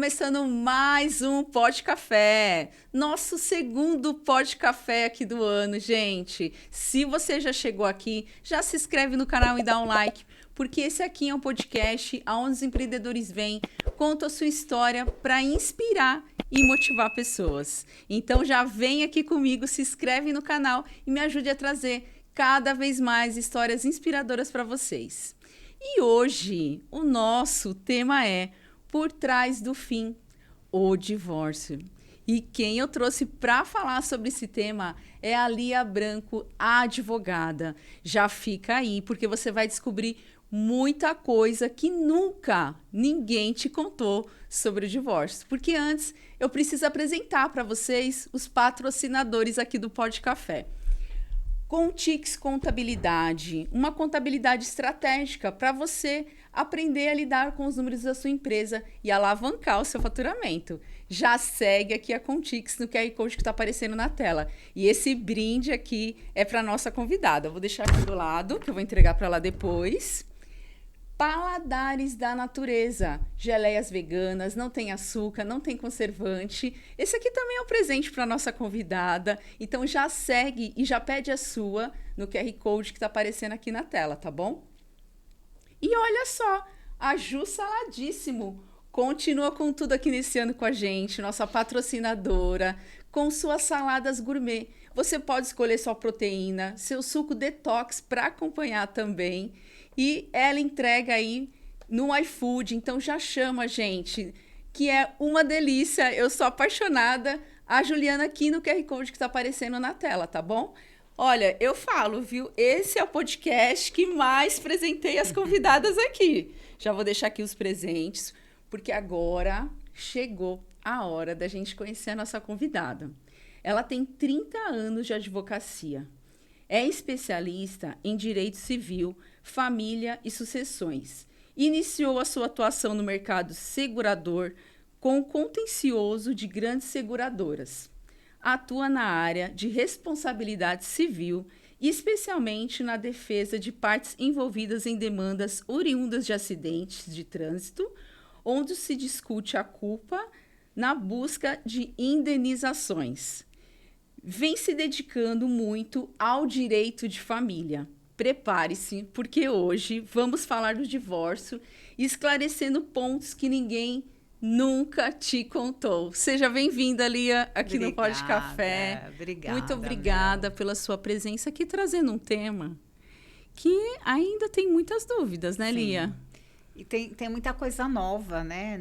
começando mais um Pod Café, nosso segundo Pod Café aqui do ano, gente. Se você já chegou aqui, já se inscreve no canal e dá um like, porque esse aqui é um podcast onde os empreendedores vêm, contam a sua história para inspirar e motivar pessoas. Então já vem aqui comigo, se inscreve no canal e me ajude a trazer cada vez mais histórias inspiradoras para vocês. E hoje o nosso tema é Por Trás do Fim, o divórcio. E quem eu trouxe para falar sobre esse tema é a Lia Branco, a advogada. Já fica aí, porque você vai descobrir muita coisa que nunca ninguém te contou sobre o divórcio. Porque antes eu preciso apresentar para vocês os patrocinadores aqui do Pod Café. Contix Contabilidade, uma contabilidade estratégica para você aprender a lidar com os números da sua empresa e alavancar o seu faturamento. Já segue aqui a Contix no QR Code que está aparecendo na tela. E esse brinde aqui é para a nossa convidada. Eu vou deixar aqui do lado, que eu vou entregar para ela depois. Paladares da Natureza, geleias veganas, não tem açúcar, não tem conservante. Esse aqui também é um presente para nossa convidada. Então já segue e já pede a sua no QR Code que está aparecendo aqui na tela, tá bom? E olha só, a Ju Saladíssimo continua com tudo aqui nesse ano com a gente, nossa patrocinadora, com suas saladas gourmet. Você pode escolher sua proteína, seu suco detox para acompanhar também. E ela entrega aí no iFood, então já chama, gente, que é uma delícia. Eu sou apaixonada. A Juliana aqui no QR Code que está aparecendo na tela, tá bom? Olha, eu falo, viu? Esse é o podcast que mais presentei as convidadas aqui. Já vou deixar aqui os presentes, porque agora chegou a hora da gente conhecer a nossa convidada. Ela tem 30 anos de advocacia. É especialista em direito civil, família e sucessões. Iniciou a sua atuação no mercado segurador com contencioso de grandes seguradoras. Atua na área de responsabilidade civil, especialmente na defesa de partes envolvidas em demandas oriundas de acidentes de trânsito, onde se discute a culpa na busca de indenizações. Vem se dedicando muito ao direito de família. Prepare-se, porque hoje vamos falar do divórcio, esclarecendo pontos que ninguém nunca te contou. Seja bem-vinda, Lia, aqui no Pod Café. Obrigada. Muito obrigada pela sua presença aqui, trazendo um tema que ainda tem muitas dúvidas, né, Lia? E tem muita coisa nova, né,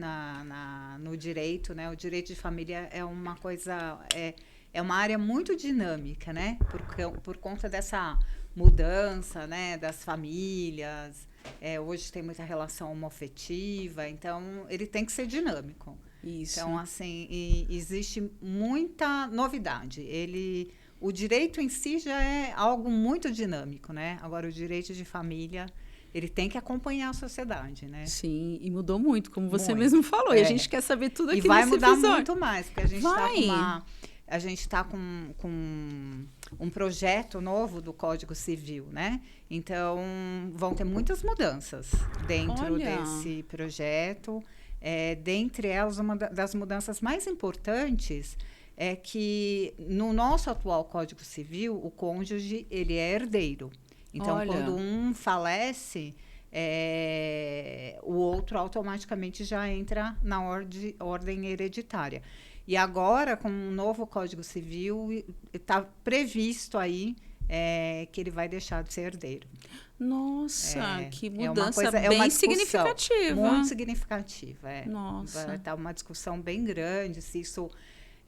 no direito, né? O direito de família é uma coisa... É uma área muito dinâmica, né? Por conta dessa mudança, né? Das famílias. Hoje tem muita relação homoafetiva, então ele tem que ser dinâmico. Isso. Então, assim, existe muita novidade. O direito em si já é algo muito dinâmico, né? Agora, o direito de família... Ele tem que acompanhar a sociedade, né? Sim, e mudou muito, como você mesmo falou. E a gente quer saber tudo aqui nesse episódio. E vai mudar muito mais, porque a gente está com um projeto novo do Código Civil, né? Então, vão ter muitas mudanças dentro desse projeto. Dentre elas, uma das mudanças mais importantes é que, no nosso atual Código Civil, o cônjuge ele é herdeiro. Então, quando um falece, o outro automaticamente já entra na ordem hereditária. E agora, com o novo Código Civil, está previsto aí que ele vai deixar de ser herdeiro. Nossa, que mudança bem significativa. Muito significativa. Nossa. Vai estar uma discussão bem grande se isso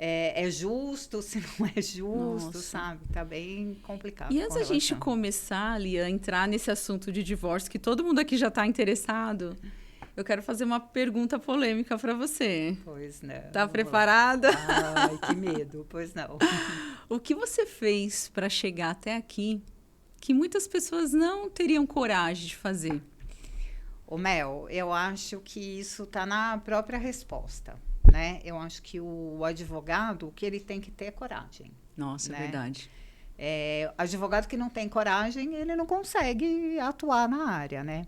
é justo, se não é justo, sabe? Tá bem complicado. E antes da gente começar, Lia, a entrar nesse assunto de divórcio, que todo mundo aqui já está interessado, eu quero fazer uma pergunta polêmica para você. Pois não. Tá preparada? Ai, que medo. Pois não. O que você fez para chegar até aqui que muitas pessoas não teriam coragem de fazer? Mel, eu acho que isso está na própria resposta. Né? Eu acho que o advogado, o que ele tem que ter é coragem. Nossa, né? É verdade. Advogado que não tem coragem, ele não consegue atuar na área, né?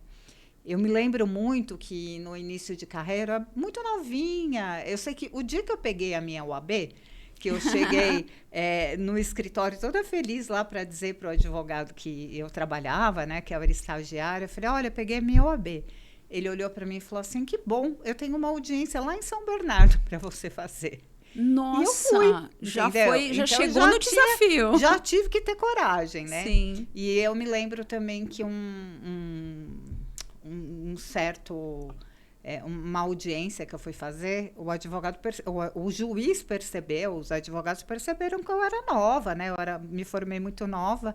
Eu me lembro muito que no início de carreira, muito novinha, eu sei que o dia que eu peguei a minha OAB, que eu cheguei no escritório toda feliz lá para dizer para o advogado que eu trabalhava, né, que eu era estagiária, eu falei, olha, eu peguei a minha OAB. Ele olhou para mim e falou assim, que bom, eu tenho uma audiência lá em São Bernardo para você fazer. Nossa, já então, chegou no desafio. Já tive que ter coragem, né? Sim. E eu me lembro também que uma audiência que eu fui fazer, o juiz percebeu, os advogados perceberam que eu era nova, né? Me formei muito nova.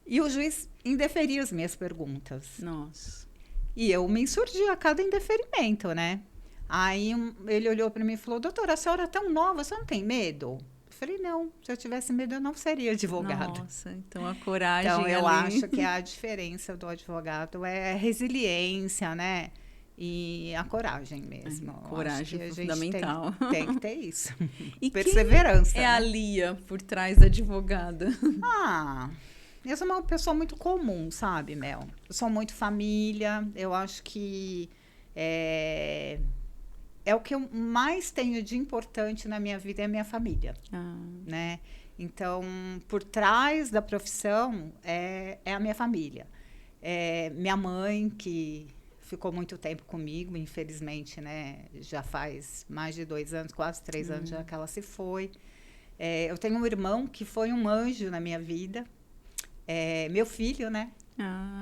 E o juiz indeferia as minhas perguntas. Nossa. E eu me insurgia a cada indeferimento, né? Aí ele olhou para mim e falou, doutora, a senhora é tão nova, você não tem medo? Eu falei, não, se eu tivesse medo eu não seria advogada. Nossa, então a coragem Então eu ali... acho que a diferença do advogado é a resiliência, né? E a coragem mesmo. Coragem é fundamental. Tem que ter isso. E perseverança. Quem é a Lia por trás da advogada? Eu sou uma pessoa muito comum, sabe, Mel? Eu sou muito família, eu acho que é o que eu mais tenho de importante na minha vida é a minha família, né? Então, por trás da profissão é a minha família. Minha mãe, que ficou muito tempo comigo, infelizmente, né? Já faz mais de 2 anos, quase 3 anos já que ela se foi. Eu tenho um irmão que foi um anjo na minha vida. Meu filho, né?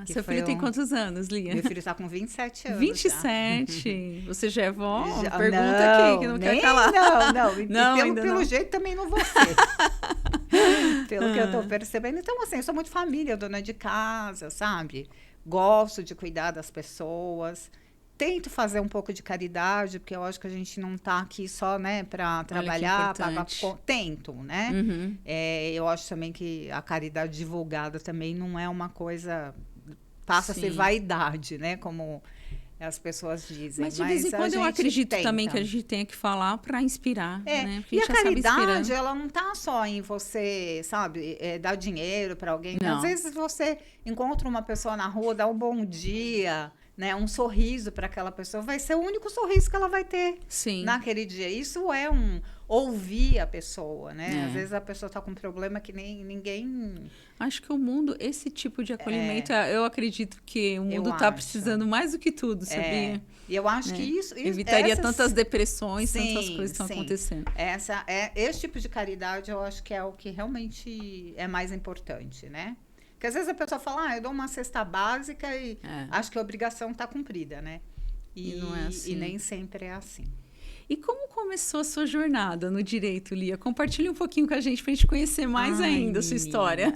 Seu filho tem quantos anos, Lia? Meu filho está com 27 anos. 27? Já. Você já é vó? Pergunta aqui, que não quer calar. Não, pelo jeito também não vou ser. Pelo que eu estou percebendo. Então, assim, eu sou muito família, dona de casa, sabe? Gosto de cuidar das pessoas. Tento fazer um pouco de caridade, porque eu acho que a gente não está aqui só, né, para trabalhar, pagar conta. Tento, né? Uhum. Eu acho também que a caridade divulgada também não é uma coisa... Passa a ser vaidade, né? Como as pessoas dizem. Mas de vez em quando eu acredito também que a gente tem que falar para inspirar, né? Porque e a caridade, ela não está só em você, sabe, dar dinheiro para alguém. Não. Às vezes você encontra uma pessoa na rua, dá um bom dia... Né, um sorriso para aquela pessoa vai ser o único sorriso que ela vai ter naquele dia. Isso é ouvir a pessoa, né? Às vezes a pessoa está com um problema que nem ninguém... Acho que o mundo, esse tipo de acolhimento, eu acredito que o mundo está precisando mais do que tudo, sabia? E eu acho que isso evitaria tantas depressões, tantas coisas que estão acontecendo. Esse tipo de caridade eu acho que é o que realmente é mais importante, né? Porque às vezes a pessoa fala, eu dou uma cesta básica e acho que a obrigação está cumprida, né? E não é assim. E nem sempre é assim. E como começou a sua jornada no direito, Lia? Compartilhe um pouquinho com a gente para a gente conhecer mais ainda a sua história.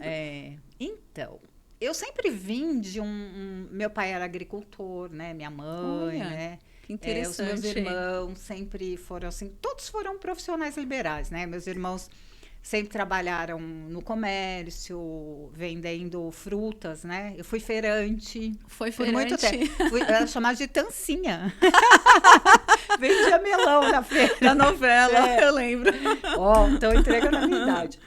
Então, eu sempre vim de meu pai era agricultor, né? Minha mãe, né? Que interessante. Os meus irmãos sempre foram assim, todos foram profissionais liberais, né? Meus irmãos sempre trabalharam no comércio, vendendo frutas, né? Eu fui feirante. Foi feirante? Por muito tempo. Era chamada de tancinha. Vendia melão na feira. Da novela, eu lembro. Então entregando a minha idade.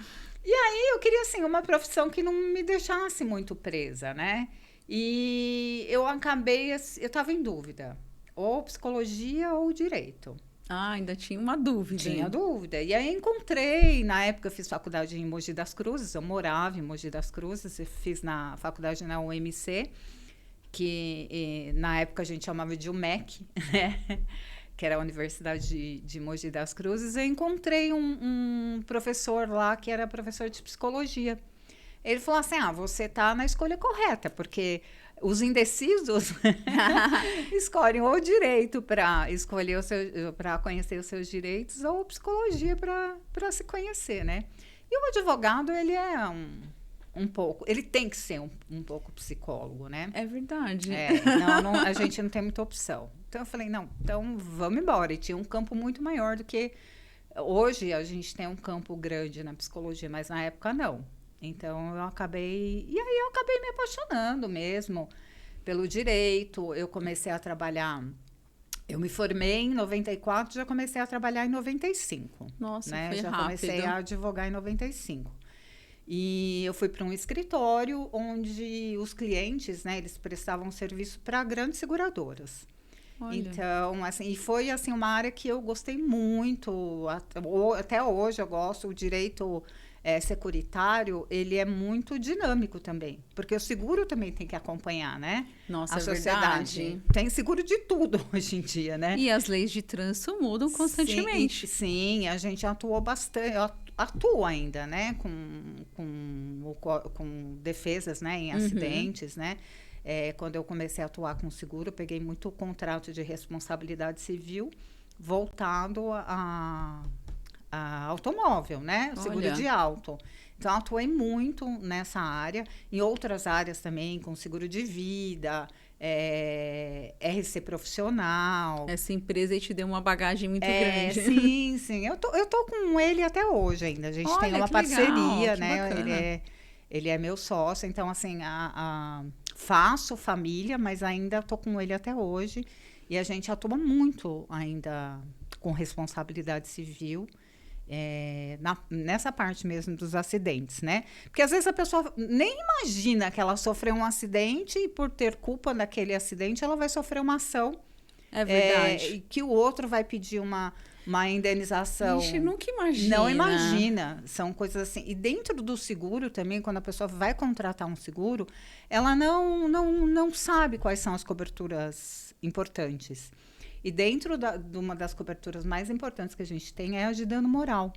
E aí eu queria, assim, uma profissão que não me deixasse muito presa, né? E eu estava em dúvida. Ou psicologia ou direito. Ainda tinha uma dúvida. Tinha dúvida. E aí encontrei, na época eu fiz faculdade em Mogi das Cruzes, eu morava em Mogi das Cruzes, eu fiz na faculdade na UMC, que na época a gente chamava de UMEC, né? Que era a Universidade de Mogi das Cruzes. Eu encontrei um professor lá que era professor de psicologia. Ele falou assim, você está na escolha correta, porque... Os indecisos escolhem ou direito para escolher para conhecer os seus direitos ou psicologia para se conhecer, né? E o advogado, ele é um pouco... Ele tem que ser um pouco psicólogo, né? É verdade. A gente não tem muita opção. Então, eu falei, então vamos embora. E tinha um campo muito maior do que... Hoje, a gente tem um campo grande na psicologia, mas na época, não. Então, eu acabei me apaixonando mesmo pelo direito. Eu comecei a trabalhar... Eu me formei em 94, já comecei a trabalhar em 95. Nossa, né? foi já rápido. Comecei a advogar em 95. E eu fui para um escritório onde os clientes, né, eles prestavam serviço para grandes seguradoras. Olha. Então, assim, e foi assim uma área que eu gostei muito, até hoje eu gosto. O direito securitário, ele é muito dinâmico também, porque o seguro também tem que acompanhar, né? Nossa, a sociedade. Verdade. Tem seguro de tudo hoje em dia, né? E as leis de trânsito mudam constantemente. Sim, a gente atuou bastante, atuo ainda, né? Com defesas, né? Em acidentes, né? Quando eu comecei a atuar com seguro, eu peguei muito contrato de responsabilidade civil voltado a automóvel, né? O seguro de auto. Então, atuei muito nessa área, em outras áreas também, com seguro de vida, RC profissional. Essa empresa aí te deu uma bagagem muito grande. Sim. Eu tô com ele até hoje ainda. A gente tem uma parceria, né? Ele é meu sócio, então, assim, faço família, mas ainda tô com ele até hoje. E a gente atua muito ainda com responsabilidade civil. Nessa parte mesmo dos acidentes, né? Porque às vezes a pessoa nem imagina que ela sofreu um acidente e por ter culpa daquele acidente ela vai sofrer uma ação. É verdade. E que o outro vai pedir uma indenização. A gente nunca imagina. Não imagina. São coisas assim. E dentro do seguro também, quando a pessoa vai contratar um seguro, ela não sabe quais são as coberturas importantes. E dentro de uma das coberturas mais importantes que a gente tem é a de dano moral.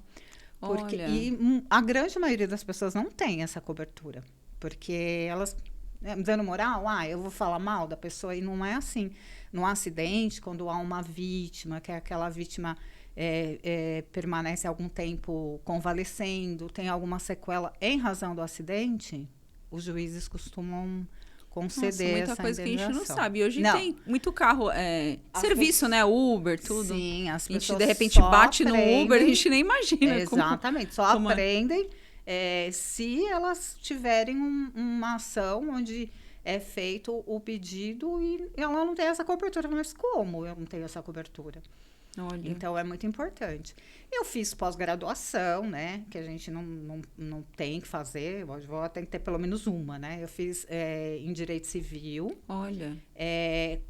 A grande maioria das pessoas não tem essa cobertura. Porque elas... Dano moral? Eu vou falar mal da pessoa. E não é assim. Num acidente, quando há uma vítima, que aquela vítima permanece algum tempo convalescendo, tem alguma sequela em razão do acidente, os juízes costumam conceder muita coisa que a gente não sabe. E hoje não. tem muito carro, serviço, né? Uber, tudo. Sim, as pessoas a gente, de repente, bate no Uber, a gente nem imagina. Exatamente, só aprendem se elas tiverem uma ação onde é feito o pedido e ela não tem essa cobertura. Mas como eu não tenho essa cobertura? Olha. Então, é muito importante. Eu fiz pós-graduação, né? Que a gente não tem que fazer. O advogado tem que ter pelo menos uma, né? Eu fiz em Direito Civil. Olha.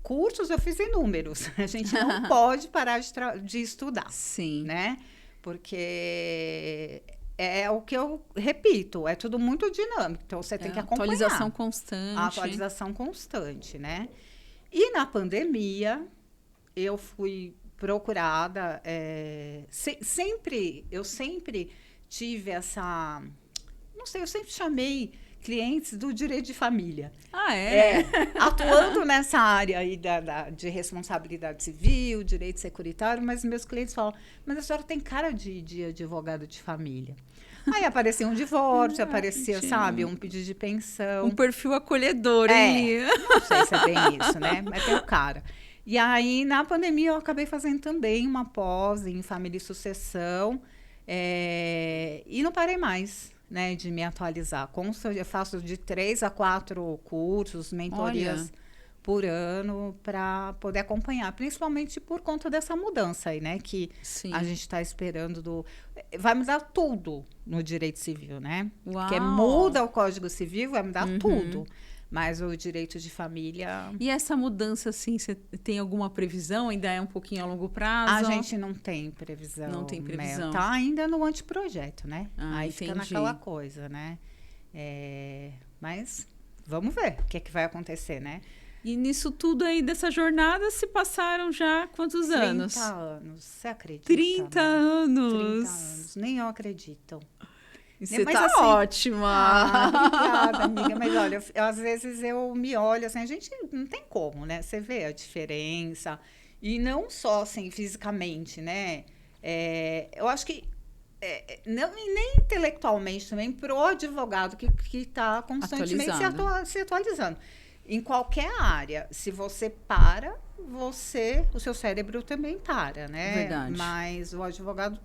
Cursos eu fiz inúmeros. A gente não pode parar de estudar. Sim. Né? Porque é o que eu repito. É tudo muito dinâmico. Então, você tem que acompanhar. Atualização constante. A atualização constante, né? E na pandemia, eu fui... procurada, eu sempre tive essa, não sei, eu sempre chamei clientes do direito de família. Atuando nessa área aí de responsabilidade civil, direito securitário, mas meus clientes falam, mas a senhora tem cara de advogado de família. Aí aparecia um divórcio, aparecia, sabe, um pedido de pensão. Um perfil acolhedor, hein? Não sei se é bem isso, né? Mas tem o cara. E aí, na pandemia, eu acabei fazendo também uma pós em família e sucessão. E não parei mais, né, de me atualizar. Eu faço de 3 a 4 cursos, mentorias por ano, para poder acompanhar. Principalmente por conta dessa mudança aí, né? Que a gente está esperando vai mudar tudo no direito civil, né? Uau. Porque muda o Código Civil, vai mudar tudo. Mas o direito de família... E essa mudança, assim, você tem alguma previsão? Ainda é um pouquinho a longo prazo? A gente não tem previsão. Não tem previsão. Tá ainda no anteprojeto, né? Aí entendi. Fica naquela coisa, né? Mas vamos ver o que é que vai acontecer, né? E nisso tudo aí, dessa jornada, se passaram já quantos anos? 30 anos, você acredita? 30 anos! 30 anos, nem eu acredito. Você tá assim, ótima! Obrigada, amiga. Mas olha, às vezes eu me olho assim, a gente não tem como, né? Você vê a diferença. E não só assim, fisicamente, né? Eu acho que nem intelectualmente também, pro advogado que está constantemente se atualizando. Em qualquer área, se você para, o seu cérebro também para, né? Verdade. Mas o advogado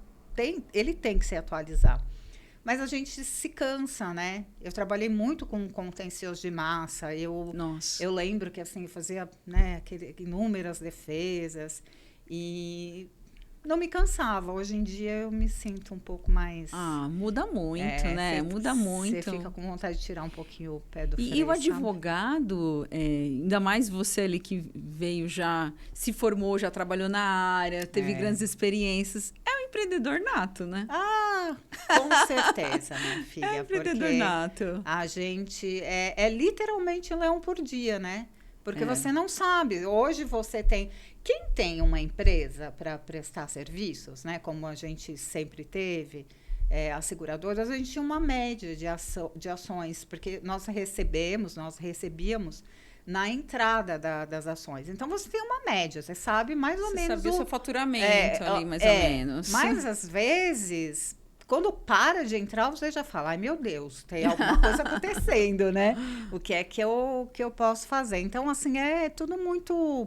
ele tem que se atualizar. Mas a gente se cansa, né? Eu trabalhei muito com contencioso de massa. Eu lembro que assim, eu fazia, né, inúmeras defesas. E não me cansava. Hoje em dia eu me sinto um pouco mais... Muda muito, né? Muda muito. Você fica com vontade de tirar um pouquinho o pé do freio, E o advogado, ainda mais você ali que veio já, se formou, já trabalhou na área, teve grandes experiências, é um empreendedor nato, né? Com certeza, minha filha. É um empreendedor nato. A gente é literalmente um leão por dia, né? Porque você não sabe. Hoje você tem... Quem tem uma empresa para prestar serviços, né? Como a gente sempre teve, as seguradoras, a gente tinha uma média de ações, porque nós recebíamos na entrada das ações. Então, você tem uma média, você sabe mais ou menos... Você sabia o seu faturamento ali, mais ou menos. Mas, às vezes... Quando para de entrar, você já fala, ai, meu Deus, tem alguma coisa acontecendo, né? O que é que eu posso fazer? Então, assim, é tudo muito,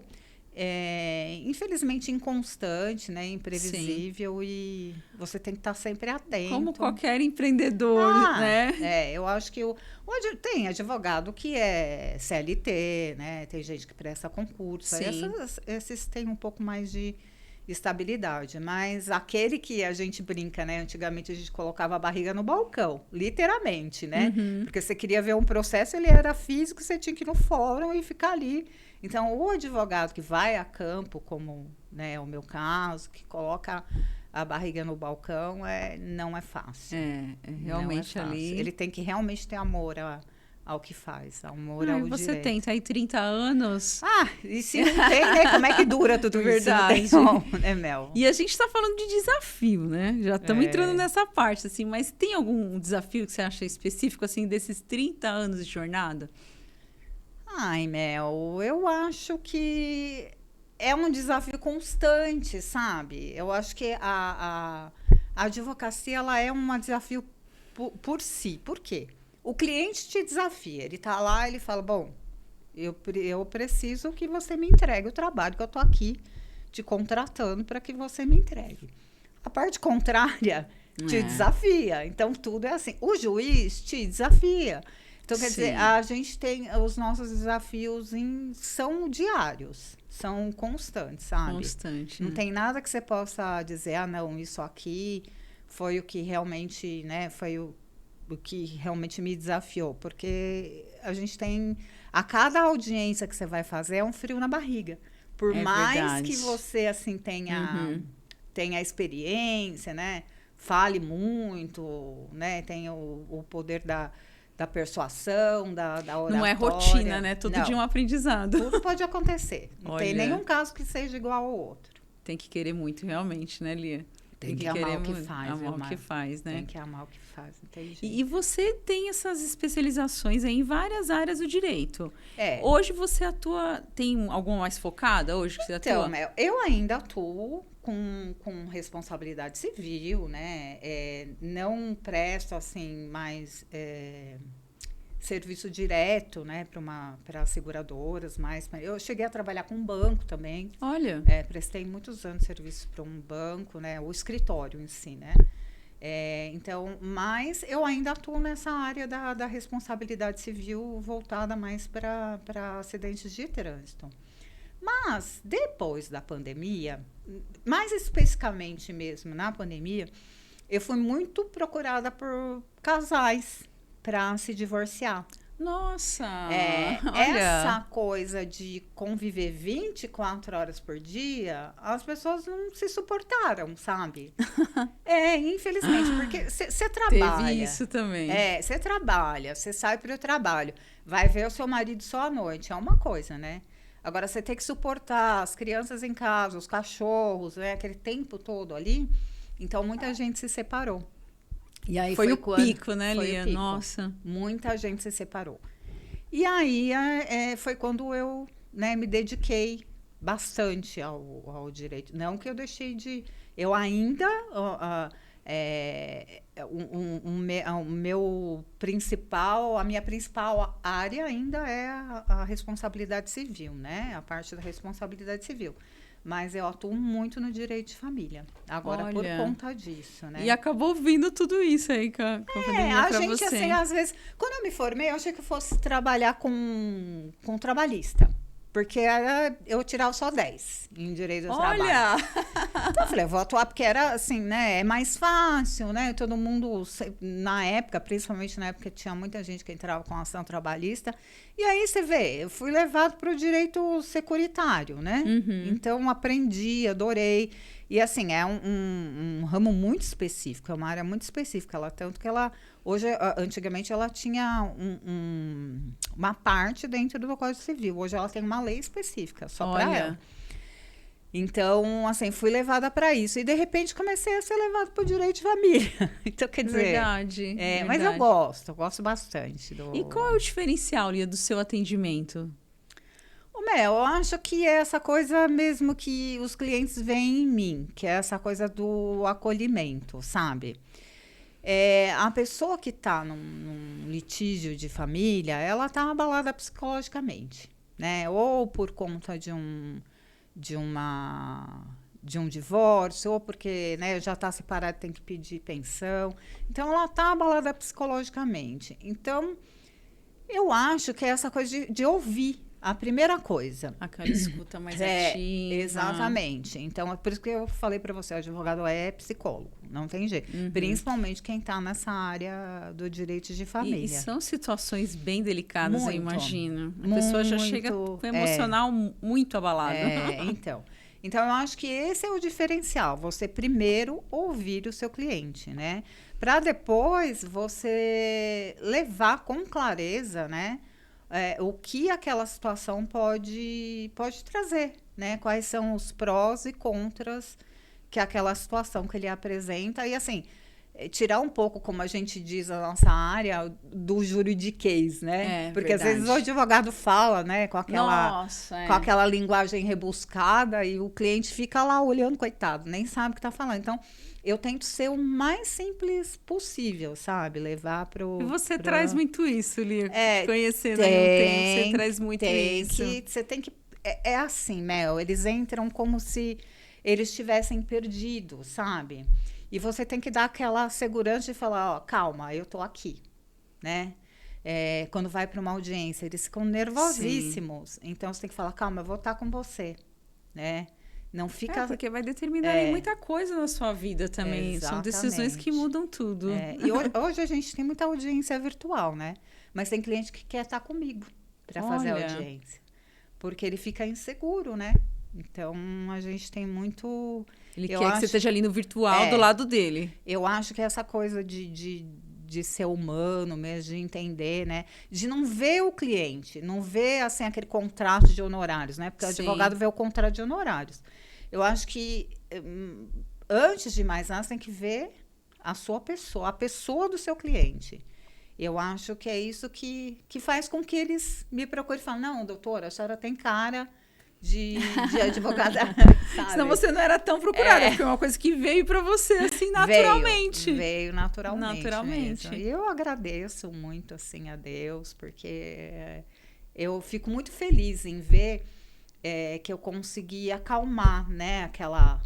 infelizmente, inconstante, né? Imprevisível. Sim. E você tem que estar sempre atento. Como qualquer empreendedor, né? Eu acho que tem advogado que é CLT, né? Tem gente que presta concurso. Esses têm um pouco mais de estabilidade, mas aquele que a gente brinca, né? Antigamente a gente colocava a barriga no balcão, literalmente, né? Porque você queria ver um processo, ele era físico, você tinha que ir no fórum e ficar ali. Então, o advogado que vai a campo, como, né, o meu caso, que coloca a barriga no balcão, não é fácil. Realmente não é fácil. Ali... Ele tem que realmente ter amor ao que faz, amor ao você direito. Tem aí 30 anos. E se não tem, né? Como é que dura tudo Verdade. isso? Não tem, né, Mel? E a gente tá falando de desafio, né? Já estamos entrando nessa parte, assim. Mas tem algum desafio que você acha específico, assim, desses 30 anos de jornada? Ai, Mel, eu acho que é um desafio constante, sabe? Eu acho que a advocacia, ela é um desafio por si. Por quê? O cliente te desafia, ele está lá, ele fala, bom, eu preciso que você me entregue o trabalho que eu estou aqui te contratando para que você me entregue. A parte contrária te desafia, então tudo é assim. O juiz te desafia. Então, quer dizer, a gente tem os nossos desafios são diários, são constantes, sabe? Constante. Não tem nada que você possa dizer, não, isso aqui foi o que realmente, né, foi o que realmente me desafiou, porque a gente tem, a cada audiência que você vai fazer é um frio na barriga, por mais verdade. Que você assim tenha experiência, né, fale muito, né, tenha o poder da persuasão, da oratória. Não é rotina, né, todo dia um aprendizado. Tudo pode acontecer, não tem nenhum caso que seja igual ao outro. Tem que querer muito, realmente, né, Lia? Tem que amar o que faz. Amar o que faz, né? Tem que amar o que faz, não tem jeito. E você tem essas especializações aí em várias áreas do direito. Hoje você atua... Tem alguma mais focada hoje que você atua? Então, eu ainda atuo com responsabilidade civil, né? Não presto, assim, mais... serviço direto, né, para seguradoras, mas eu cheguei a trabalhar com um banco também. Olha. Prestei muitos anos de serviço para um banco, né, o escritório em si, né. Então, mas eu ainda atuo nessa área da responsabilidade civil voltada mais para acidentes de trânsito. Mas, depois da pandemia, mais especificamente mesmo na pandemia, eu fui muito procurada por casais para se divorciar. Nossa! Olha. Essa coisa de conviver 24 horas por dia, as pessoas não se suportaram, sabe? Infelizmente, porque você trabalha. Teve isso também. Você trabalha, você sai para o trabalho, vai ver o seu marido só à noite, é uma coisa, né? Agora, você tem que suportar as crianças em casa, os cachorros, né? Aquele tempo todo ali. Então, muita gente se separou. E aí foi o pico, né, Lia? Nossa. Muita gente se separou. E aí foi quando eu, né, me dediquei bastante ao direito. Não que eu deixei de... Eu ainda... a minha principal área ainda é a responsabilidade civil, né? A parte da responsabilidade civil. Mas eu atuo muito no direito de família. Agora, por conta disso, né? E acabou vindo tudo isso aí com a pandemia pra gente, você. Assim, às vezes... Quando eu me formei, eu achei que eu fosse trabalhar com trabalhista. Porque eu tirava só 10 em direito do trabalho. Olha! Então eu falei, eu vou atuar porque era assim, né? É mais fácil, né? Todo mundo, na época, principalmente na época, tinha muita gente que entrava com ação trabalhista. E aí você vê, eu fui levado para o direito securitário, né? Então aprendi, adorei. E assim, é um ramo muito específico, é uma área muito específica. Tanto que hoje, antigamente, ela tinha uma parte dentro do Código Civil. Hoje ela tem uma lei específica, só para ela. Então, assim, fui levada para isso. E, de repente, comecei a ser levada para o direito de família. Então, quer dizer... Verdade. Mas eu gosto bastante. E qual é o diferencial, Lia, do seu atendimento? Eu acho que é essa coisa mesmo que os clientes veem em mim, que é essa coisa do acolhimento, sabe? A pessoa que está num litígio de família, ela está abalada psicologicamente, né? Ou por conta de um divórcio, ou porque, né, já está separada, tem que pedir pensão. Então, ela está abalada psicologicamente. Então, eu acho que é essa coisa de ouvir. A primeira coisa. Aquela escuta mais ativa. Exatamente. Então, é por isso que eu falei para você, o advogado é psicólogo, não tem jeito. Principalmente quem está nessa área do direito de família. E são situações bem delicadas, eu imagino. A pessoa já chega com o emocional muito abalado. Então, eu acho que esse é o diferencial. Você primeiro ouvir o seu cliente, né? Para depois você levar com clareza, né? O que aquela situação pode trazer, né? Quais são os prós e contras que aquela situação que ele apresenta. E, assim, tirar um pouco, como a gente diz na nossa área, do juridiquês, né? Porque, verdade. Às vezes, o advogado fala, né? Com aquela linguagem rebuscada e o cliente fica lá olhando, coitado, nem sabe o que está falando. Então, eu tento ser o mais simples possível, sabe? Levar para o... E você traz muito isso, Lia, conhecendo aí um tempo, você traz muito isso. Você tem que... É assim, Mel, eles entram como se eles estivessem perdidos, sabe? E você tem que dar aquela segurança de falar, ó, calma, eu tô aqui, né? Quando vai para uma audiência, eles ficam nervosíssimos. Sim. Então, você tem que falar, calma, eu vou estar com você, né? Não fica... porque vai determinar muita coisa na sua vida também. Exatamente. São decisões que mudam tudo. E hoje a gente tem muita audiência virtual, né? Mas tem cliente que quer estar comigo para fazer a audiência. Porque ele fica inseguro, né? Então, a gente tem muito... Ele quer que você esteja ali no virtual do lado dele. Eu acho que essa coisa de ser humano mesmo, de entender, né? De não ver o cliente, não ver, assim, aquele contrato de honorários, né? Porque o advogado vê o contrato de honorários. Eu acho que, antes de mais nada, você tem que ver a sua pessoa, a pessoa do seu cliente. Eu acho que é isso que faz com que eles me procurem e falem, não, doutora, a senhora tem cara de advogada, sabe? Senão você não era tão procurada, porque é uma coisa que veio para você, assim, naturalmente. Veio naturalmente. Mesmo. E eu agradeço muito, assim, a Deus, porque eu fico muito feliz em ver que eu consegui acalmar, né, aquela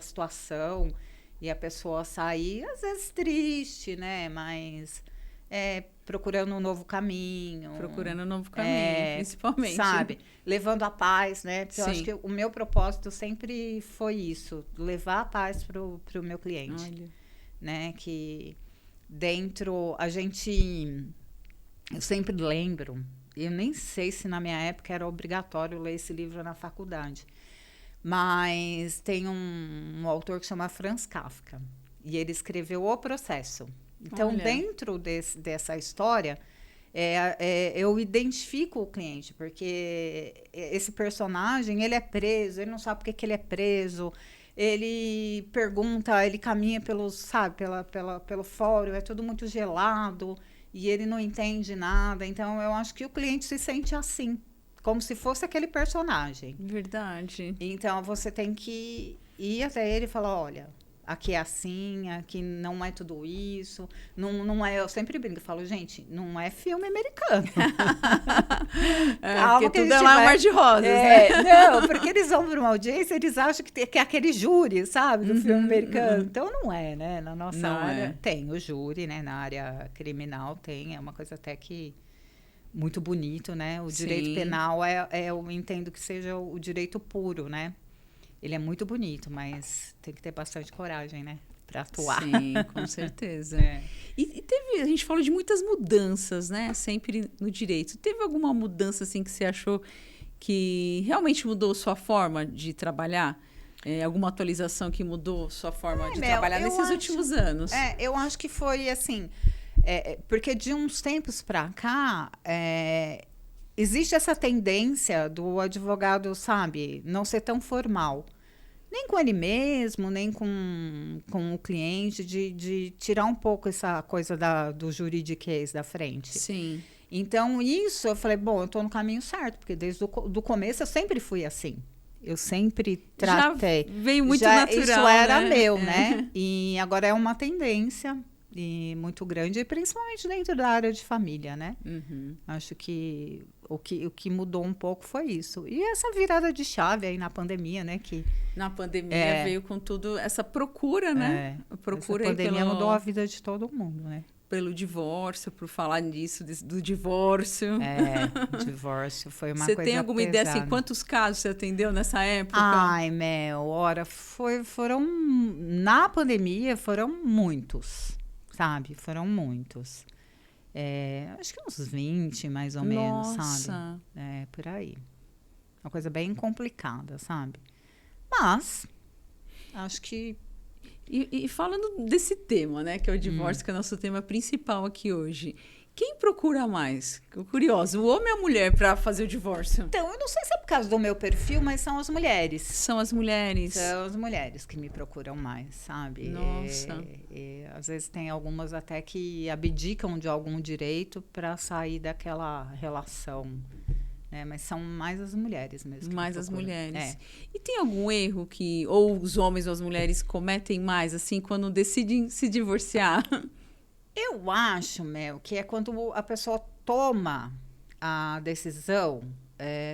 situação e a pessoa sair, às vezes triste, né, mas procurando um novo caminho. Principalmente. Sabe? Levando a paz, né? Porque eu acho que o meu propósito sempre foi isso, levar a paz pro meu cliente. Olha. Né? Que dentro, eu sempre lembro, eu nem sei se na minha época era obrigatório ler esse livro na faculdade, mas tem um autor que chama Franz Kafka, e ele escreveu O Processo. Então, dentro dessa história, eu identifico o cliente, porque esse personagem, ele é preso, ele não sabe por que ele é preso, ele pergunta, ele caminha pelo fórum, é tudo muito gelado, e ele não entende nada. Então, eu acho que o cliente se sente assim, como se fosse aquele personagem. Verdade. Então, você tem que ir até ele e falar, olha... Aqui é assim, aqui não é tudo isso. Não é, eu sempre brinco, falo, gente, não é filme americano. Porque tudo é lá um mar de rosas, né? Não, porque eles vão para uma audiência, eles acham que é aquele júri, sabe, do filme americano. Então, não é, né? Na nossa área tem o júri, né? Na área criminal tem, é uma coisa até que muito bonito, né? O direito penal eu entendo que seja o direito puro, né? Ele é muito bonito, mas tem que ter bastante coragem, né? Para atuar. Sim, com certeza. E a gente falou de muitas mudanças, né? Sempre no direito. Teve alguma mudança assim que você achou que realmente mudou sua forma de trabalhar? Alguma atualização que mudou sua forma de trabalhar nesses últimos anos? Eu acho que foi assim, porque de uns tempos para cá, existe essa tendência do advogado, sabe, não ser tão formal. Nem com ele mesmo, nem com o cliente, de tirar um pouco essa coisa do juridiquês da frente. Sim. Então, isso, eu falei, bom, eu estou no caminho certo, porque desde o começo eu sempre fui assim. Eu sempre tratei. Já veio muito natural, isso era né? meu, né? E agora é uma tendência muito grande, principalmente dentro da área de família, né? Uhum. Acho que o que mudou um pouco foi isso. E essa virada de chave aí na pandemia, né? Na pandemia veio com tudo, essa procura, né? Procura. A pandemia mudou a vida de todo mundo, né? Pelo divórcio, por falar nisso, do divórcio. Divórcio foi uma você coisa tem alguma pesada. ideia, assim, quantos casos você atendeu nessa época? Ai, foram... Na pandemia, foram muitos, sabe? Foram muitos. Acho que uns 20, mais ou menos, sabe? Por aí. Uma coisa bem complicada, sabe? Mas, acho que... E falando desse tema, né, que é o divórcio, que é o nosso tema principal aqui hoje. Quem procura mais? Curioso, o homem ou a mulher para fazer o divórcio? Então, eu não sei se é por causa do meu perfil, mas são as mulheres. São as mulheres. São as mulheres que me procuram mais, sabe? Nossa. Às vezes tem algumas até que abdicam de algum direito para sair daquela relação. Mas são mais as mulheres mesmo. Mais as mulheres. E tem algum erro que ou os homens ou as mulheres cometem mais, assim, quando decidem se divorciar? Eu acho, Mel, que é quando a pessoa toma a decisão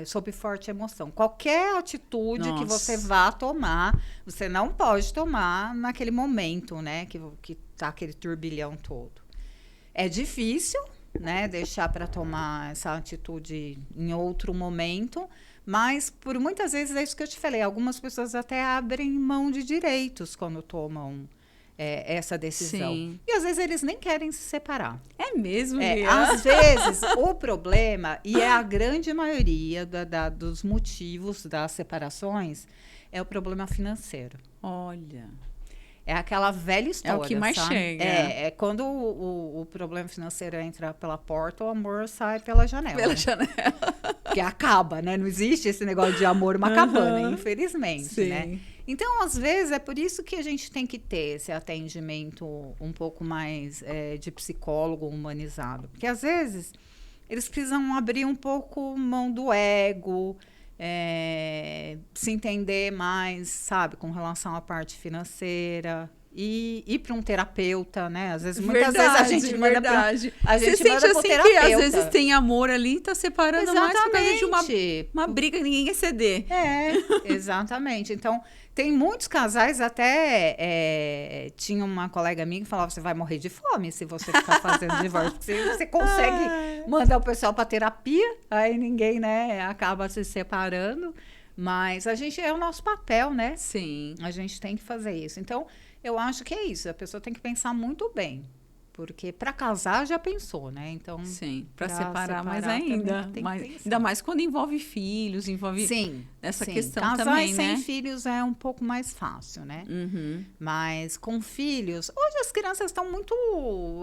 sob forte emoção. Qualquer atitude que você vá tomar, você não pode tomar naquele momento, né? Que tá aquele turbilhão todo. É difícil, né, deixar para tomar essa atitude em outro momento, mas por muitas vezes é isso que eu te falei, algumas pessoas até abrem mão de direitos quando tomam essa decisão. Sim. E às vezes eles nem querem se separar. É mesmo, às vezes o problema, e é a grande maioria dos motivos das separações, é o problema financeiro. Olha... É aquela velha história, é o que mais chega. É quando o problema financeiro entra pela porta, o amor sai pela janela. Pela janela. Que acaba, né? Não existe esse negócio de amor uma cabana, infelizmente, Sim. né? Então, às vezes, é por isso que a gente tem que ter esse atendimento um pouco mais de psicólogo humanizado. Porque, às vezes, eles precisam abrir um pouco mão do ego, se entender mais, sabe, com relação à parte financeira e ir para um terapeuta, né? Às vezes, muitas vezes a gente manda para Você sente assim que às vezes tem amor ali e tá separando mais por causa de uma briga que ninguém quer ceder. Exatamente. Então, tem muitos casais, até tinha uma colega minha que falava, você vai morrer de fome se você ficar fazendo divórcio. Você consegue mandar o pessoal para terapia, aí ninguém, né, acaba se separando. Mas a gente, é o nosso papel, né? Sim. A gente tem que fazer isso. Então, eu acho que é isso. A pessoa tem que pensar muito bem. Porque para casar já pensou, né? Então, sim, para separar mais ainda. Ainda mais quando envolve filhos, envolve essa questão casar também, sem né? filhos é um pouco mais fácil, né? Uhum. Mas com filhos, hoje as crianças estão muito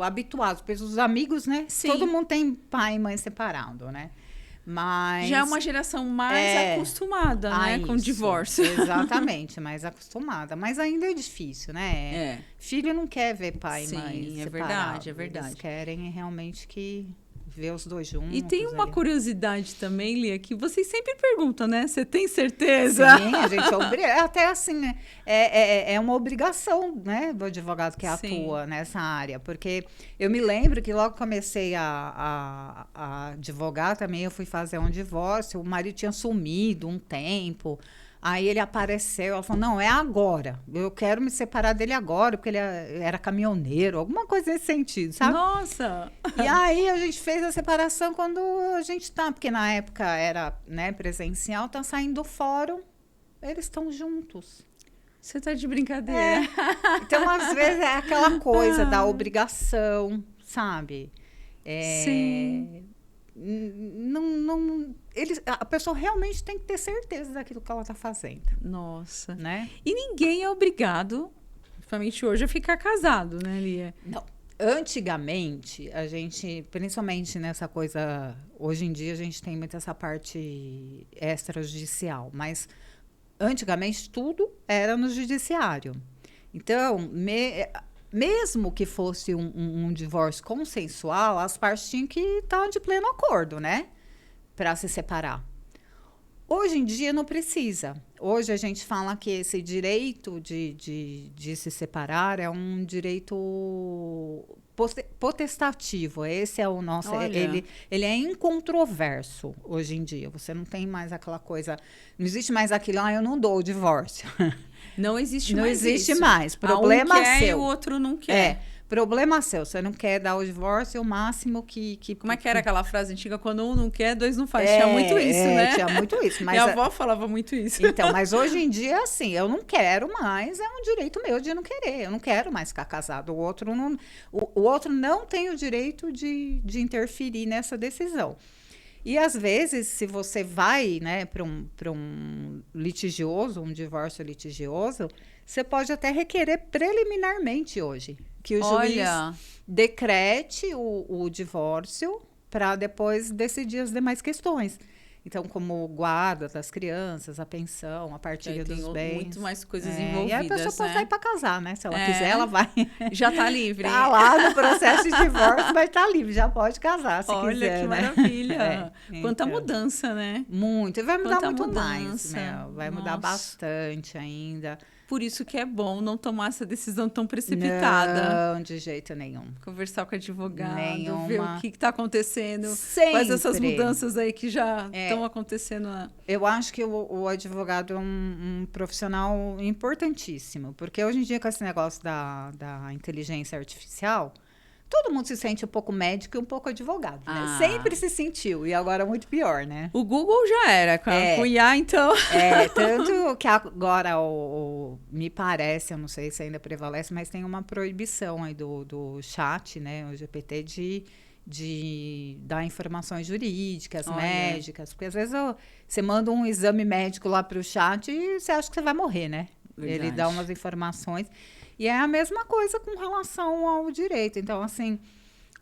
habituadas, porque os amigos, né? Sim. Todo mundo tem pai e mãe separado, né? Mas já é uma geração mais acostumada, né, com o divórcio. Exatamente, mais acostumada. Mas ainda é difícil, né? Filho não quer ver pai e mãe separados. É verdade. Eles querem realmente que ver os dois juntos. E tem uma curiosidade também, Lia, que vocês sempre perguntam, né? Você tem certeza? Sim, a gente até assim, né? É uma obrigação, né, do advogado que atua nessa área. Porque eu me lembro que logo comecei a advogar também, eu fui fazer um divórcio, o marido tinha sumido um tempo. Aí ele apareceu, ela falou, não, é agora. Eu quero me separar dele agora, porque ele era caminhoneiro, alguma coisa nesse sentido, sabe? Nossa! E aí a gente fez a separação quando a gente tá, porque na época era, né, presencial, tá saindo do fórum, eles estão juntos. Você tá de brincadeira. Então, às vezes, é aquela coisa da obrigação, sabe? Sim. A pessoa realmente tem que ter certeza daquilo que ela está fazendo. Nossa. Né? E ninguém é obrigado, principalmente hoje, a ficar casado, né, Lia? Não. Antigamente, a gente, principalmente nessa coisa, hoje em dia a gente tem muito essa parte extrajudicial, mas antigamente tudo era no judiciário. Então, mesmo que fosse um divórcio consensual, as partes tinham que estar de pleno acordo, né? Para se separar. Hoje em dia não precisa. Hoje a gente fala que esse direito de se separar é um direito potestativo. Esse é o nosso. Ele é incontroverso hoje em dia. Você não tem mais aquela coisa. Não existe mais aquilo, eu não dou o divórcio. Não existe não mais. Não existe isso. mais. Problema um quer seu. E o outro não quer. Problema seu. Você não quer dar o divórcio, o máximo que... Como é que era aquela frase antiga? Quando um não quer, dois não faz. Tinha muito isso, né? Tinha muito isso. Mas minha avó falava muito isso. Então, mas hoje em dia, assim, eu não quero mais, é um direito meu de não querer. Eu não quero mais ficar casado. O outro não tem o direito de interferir nessa decisão. E, às vezes, se você vai, né, para um litigioso, um divórcio litigioso, você pode até requerer preliminarmente hoje que o juiz decrete o divórcio para depois decidir as demais questões. Então, como guarda das crianças, a pensão, a partilha dos bens. Muito mais coisas envolvidas, e a pessoa pode sair para casar, né? Se ela quiser, ela vai. Já está livre. Tá lá no processo de divórcio, vai estar livre. Já pode casar, se quiser. Olha, que maravilha. Quanta mudança, né? Muito. E vai mudar muito mais, né? Vai mudar bastante ainda. Por isso que é bom não tomar essa decisão tão precipitada. Não, de jeito nenhum. Conversar com o advogado, Nenhuma. ver o que está acontecendo. Sempre. Quais essas mudanças aí que já estão acontecendo. Eu acho que o advogado é um profissional importantíssimo. Porque hoje em dia, com esse negócio da inteligência artificial... Todo mundo se sente um pouco médico e um pouco advogado, né? Sempre se sentiu, e agora é muito pior, né? O Google já era, com o IA, então... Tanto que agora, me parece, eu não sei se ainda prevalece, mas tem uma proibição aí do chat, né? O GPT, de dar informações jurídicas, médicas. Porque às vezes você manda um exame médico lá para o chat e você acha que você vai morrer, né? Verdade. Ele dá umas informações... E é a mesma coisa com relação ao direito. Então, assim,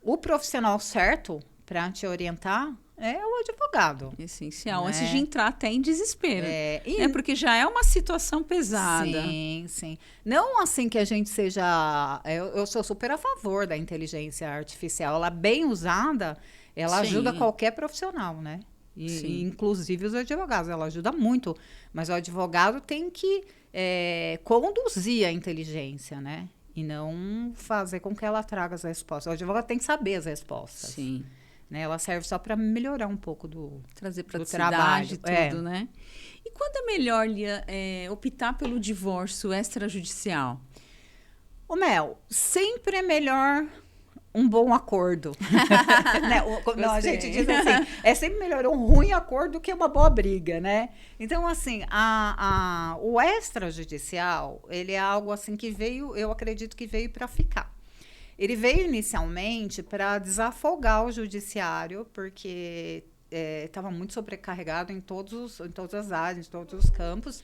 o profissional certo para te orientar é o advogado. Essencial. Né? Antes de entrar até em desespero. Né? Porque já é uma situação pesada. Sim, sim. Não assim que a gente seja... Eu sou super a favor da inteligência artificial. Ela bem usada, ela ajuda qualquer profissional, né? E inclusive os advogados. Ela ajuda muito. Mas o advogado tem que... conduzir a inteligência, né? E não fazer com que ela traga as respostas. O advogado tem que saber as respostas. Sim. Né? Ela serve só para melhorar um pouco do trazer praticidade, tudo, né? E quando é melhor, Lia, optar pelo divórcio extrajudicial? Ô, Mel, sempre é melhor um bom acordo. Né? A gente diz assim, é sempre melhor um ruim acordo do que uma boa briga, né? Então, assim, o extrajudicial, ele é algo assim que veio, eu acredito que veio para ficar. Ele veio inicialmente para desafogar o judiciário, porque estava muito sobrecarregado em todas as áreas, em todos os campos.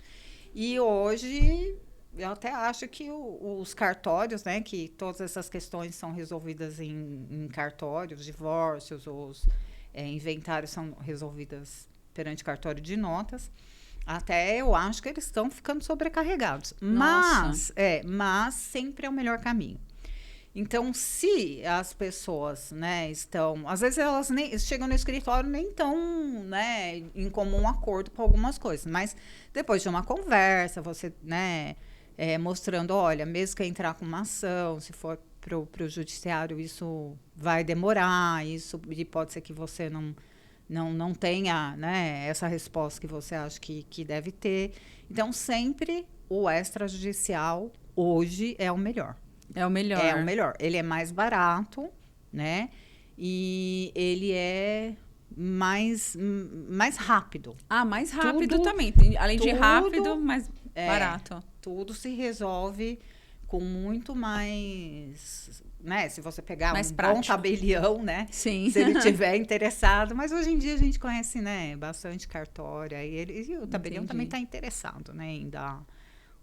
E hoje... Eu até acho que os cartórios, né, que todas essas questões são resolvidas em cartórios, divórcios, os inventários são resolvidas perante cartório de notas. Até eu acho que eles estão ficando sobrecarregados. Mas sempre é o melhor caminho. Então, se as pessoas, né, estão... Às vezes elas nem chegam no escritório nem estão, né, em comum acordo com algumas coisas. Mas depois de uma conversa, você, né... mostrando, olha, mesmo que entrar com uma ação, se for para o judiciário, isso vai demorar, e pode ser que você não tenha, né, essa resposta que você acha que deve ter. Então, sempre o extrajudicial hoje é o melhor. É o melhor. É o melhor. Ele é mais barato, né? E ele é mais rápido. Mais rápido Tudo, também. Além de rápido, mais barato. Tudo se resolve com muito mais, né? Se você pegar mais um prático. bom tabelião, né? Sim. Se ele tiver interessado. Mas hoje em dia a gente conhece, né? Bastante cartório. E o tabelião também está interessado, né? Em dar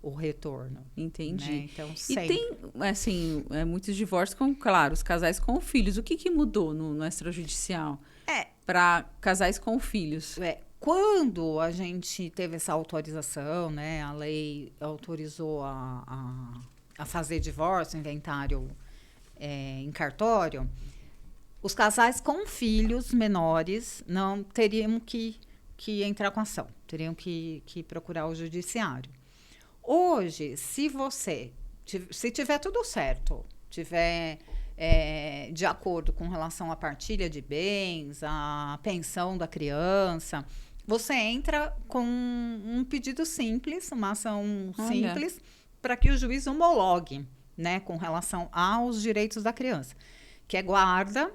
o retorno. Entendi. Né? Então, e tem, assim, muitos divórcios com, claro, os casais com filhos. O que mudou no extrajudicial? Para casais com filhos. Quando a gente teve essa autorização, né? A lei autorizou a fazer divórcio, inventário em cartório, os casais com filhos menores não teriam que entrar com ação, teriam que procurar o judiciário. Hoje, se tiver tudo certo, tiver de acordo com relação à partilha de bens, à pensão da criança, você entra com um pedido simples, uma ação simples, para que o juiz homologue, né, com relação aos direitos da criança, que é guarda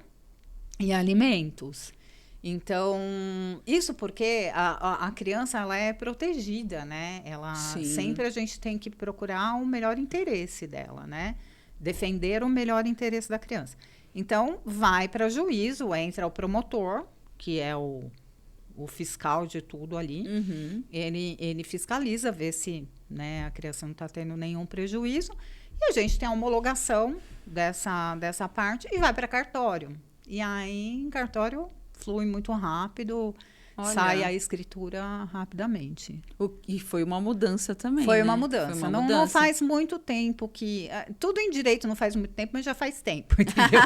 e alimentos. Então, isso porque a criança ela é protegida, né? Sempre a gente tem que procurar o melhor interesse dela, né? Defender o melhor interesse da criança. Então, vai para juízo, entra o promotor, que é o fiscal de tudo ali. Uhum. Ele fiscaliza, vê se, né, a criança não está tendo nenhum prejuízo. E a gente tem a homologação dessa parte e vai para cartório. E aí, em cartório, flui muito rápido, sai a escritura rapidamente. E foi uma mudança também, Foi né? uma mudança. Não faz muito tempo que... Tudo em direito não faz muito tempo, mas já faz tempo, entendeu?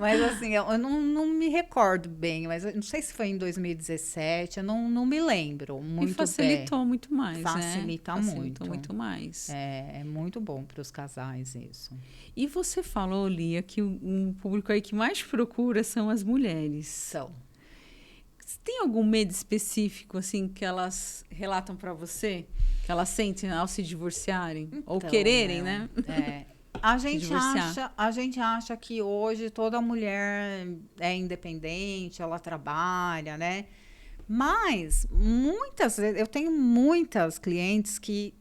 Mas assim, eu não me recordo bem, mas eu não sei se foi em 2017, eu não me lembro muito bem. E facilitou muito mais, Facilita né? muito. Muito mais. É muito bom para os casais isso. E você falou, Lia, que um público aí que mais procura são as mulheres. São. Tem algum medo específico, assim, que elas relatam para você? Que elas sentem ao se divorciarem? Então, ou quererem, né? A gente acha que hoje toda mulher é independente, ela trabalha, né? Mas, muitas vezes, eu tenho muitas clientes que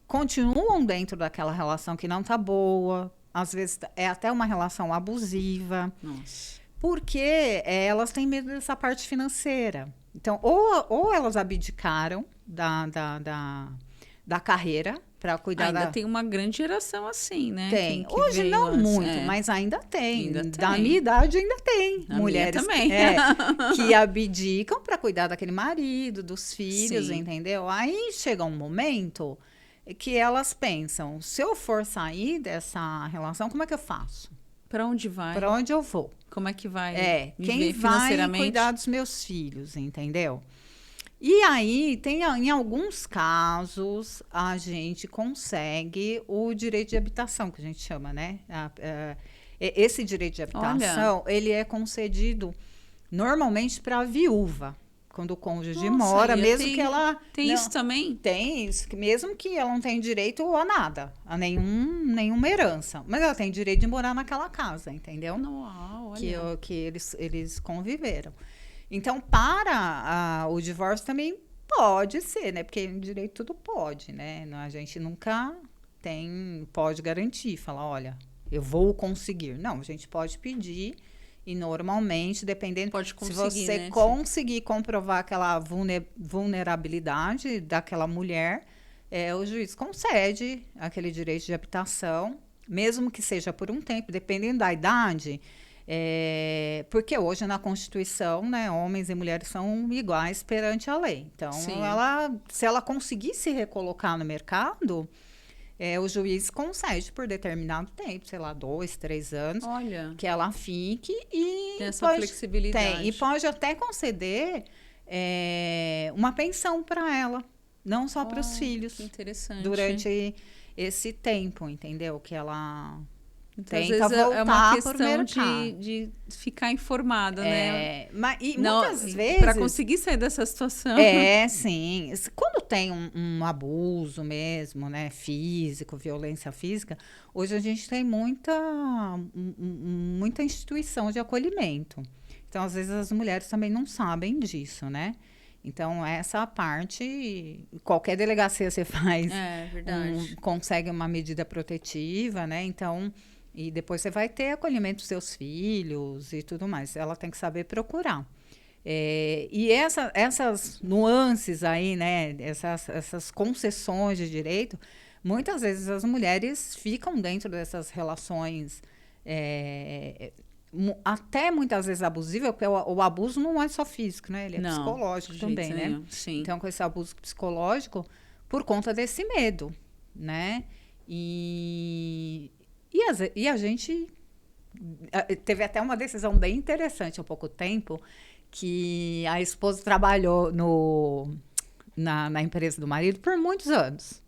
continuam dentro daquela relação que não tá boa. Às vezes, é até uma relação abusiva. Nossa. Porque elas têm medo dessa parte financeira. Então, ou elas abdicaram da carreira para cuidar ainda tem uma grande geração assim, né? Tem. Hoje não muito, mas ainda tem. Da minha idade ainda tem. Mulheres também. Que abdicam para cuidar daquele marido, dos filhos, entendeu? Aí chega um momento que elas pensam, se eu for sair dessa relação, como é que eu faço? Para onde vai? Para onde eu vou? Como é que vai quem vai cuidar dos meus filhos, entendeu? E aí, em alguns casos, a gente consegue o direito de habitação, que a gente chama, né? Esse direito de habitação, ele é concedido normalmente para a viúva. Quando o cônjuge mora, mesmo que ela... Tem isso também? Tem isso, mesmo que ela não tenha direito a nada, a nenhuma herança. Mas ela tem direito de morar naquela casa, entendeu? Uau, olha. Que eles conviveram. Então, para o divórcio também pode ser, né? Porque em direito tudo pode, né? A gente nunca pode garantir, falar, olha, eu vou conseguir. Não, a gente pode pedir... E normalmente, dependendo... Pode conseguir, se você né? conseguir comprovar aquela vulnerabilidade daquela mulher, o juiz concede aquele direito de habitação, mesmo que seja por um tempo, dependendo da idade, porque hoje na Constituição, né, homens e mulheres são iguais perante a lei. Então, se ela conseguir se recolocar no mercado... o juiz concede por determinado tempo, sei lá, 2, 3 anos, que ela fique e... Tem essa flexibilidade. E pode até conceder uma pensão para ela, não só para os filhos. Que interessante. Durante esse tempo, entendeu? Que ela Então, às tenta vezes voltar é uma pro questão mercado. de ficar informada, né? E Não, muitas vezes... para conseguir sair dessa situação. Sim. Quando tem um abuso mesmo, né, físico, violência física, hoje a gente tem muita instituição de acolhimento. Então, às vezes, as mulheres também não sabem disso, né? Então, essa parte, qualquer delegacia você faz, Verdade. consegue uma medida protetiva, né? Então, e depois você vai ter acolhimento dos seus filhos e tudo mais. Ela tem que saber procurar. E essas nuances aí, né? Essas concessões de direito, muitas vezes as mulheres ficam dentro dessas relações até muitas vezes abusivo, porque o abuso não é só físico, né? Ele é psicológico também, né? Sim. Então, com esse abuso psicológico, por conta desse medo, né? E a gente teve até uma decisão bem interessante há pouco tempo, que a esposa trabalhou na empresa do marido por muitos anos.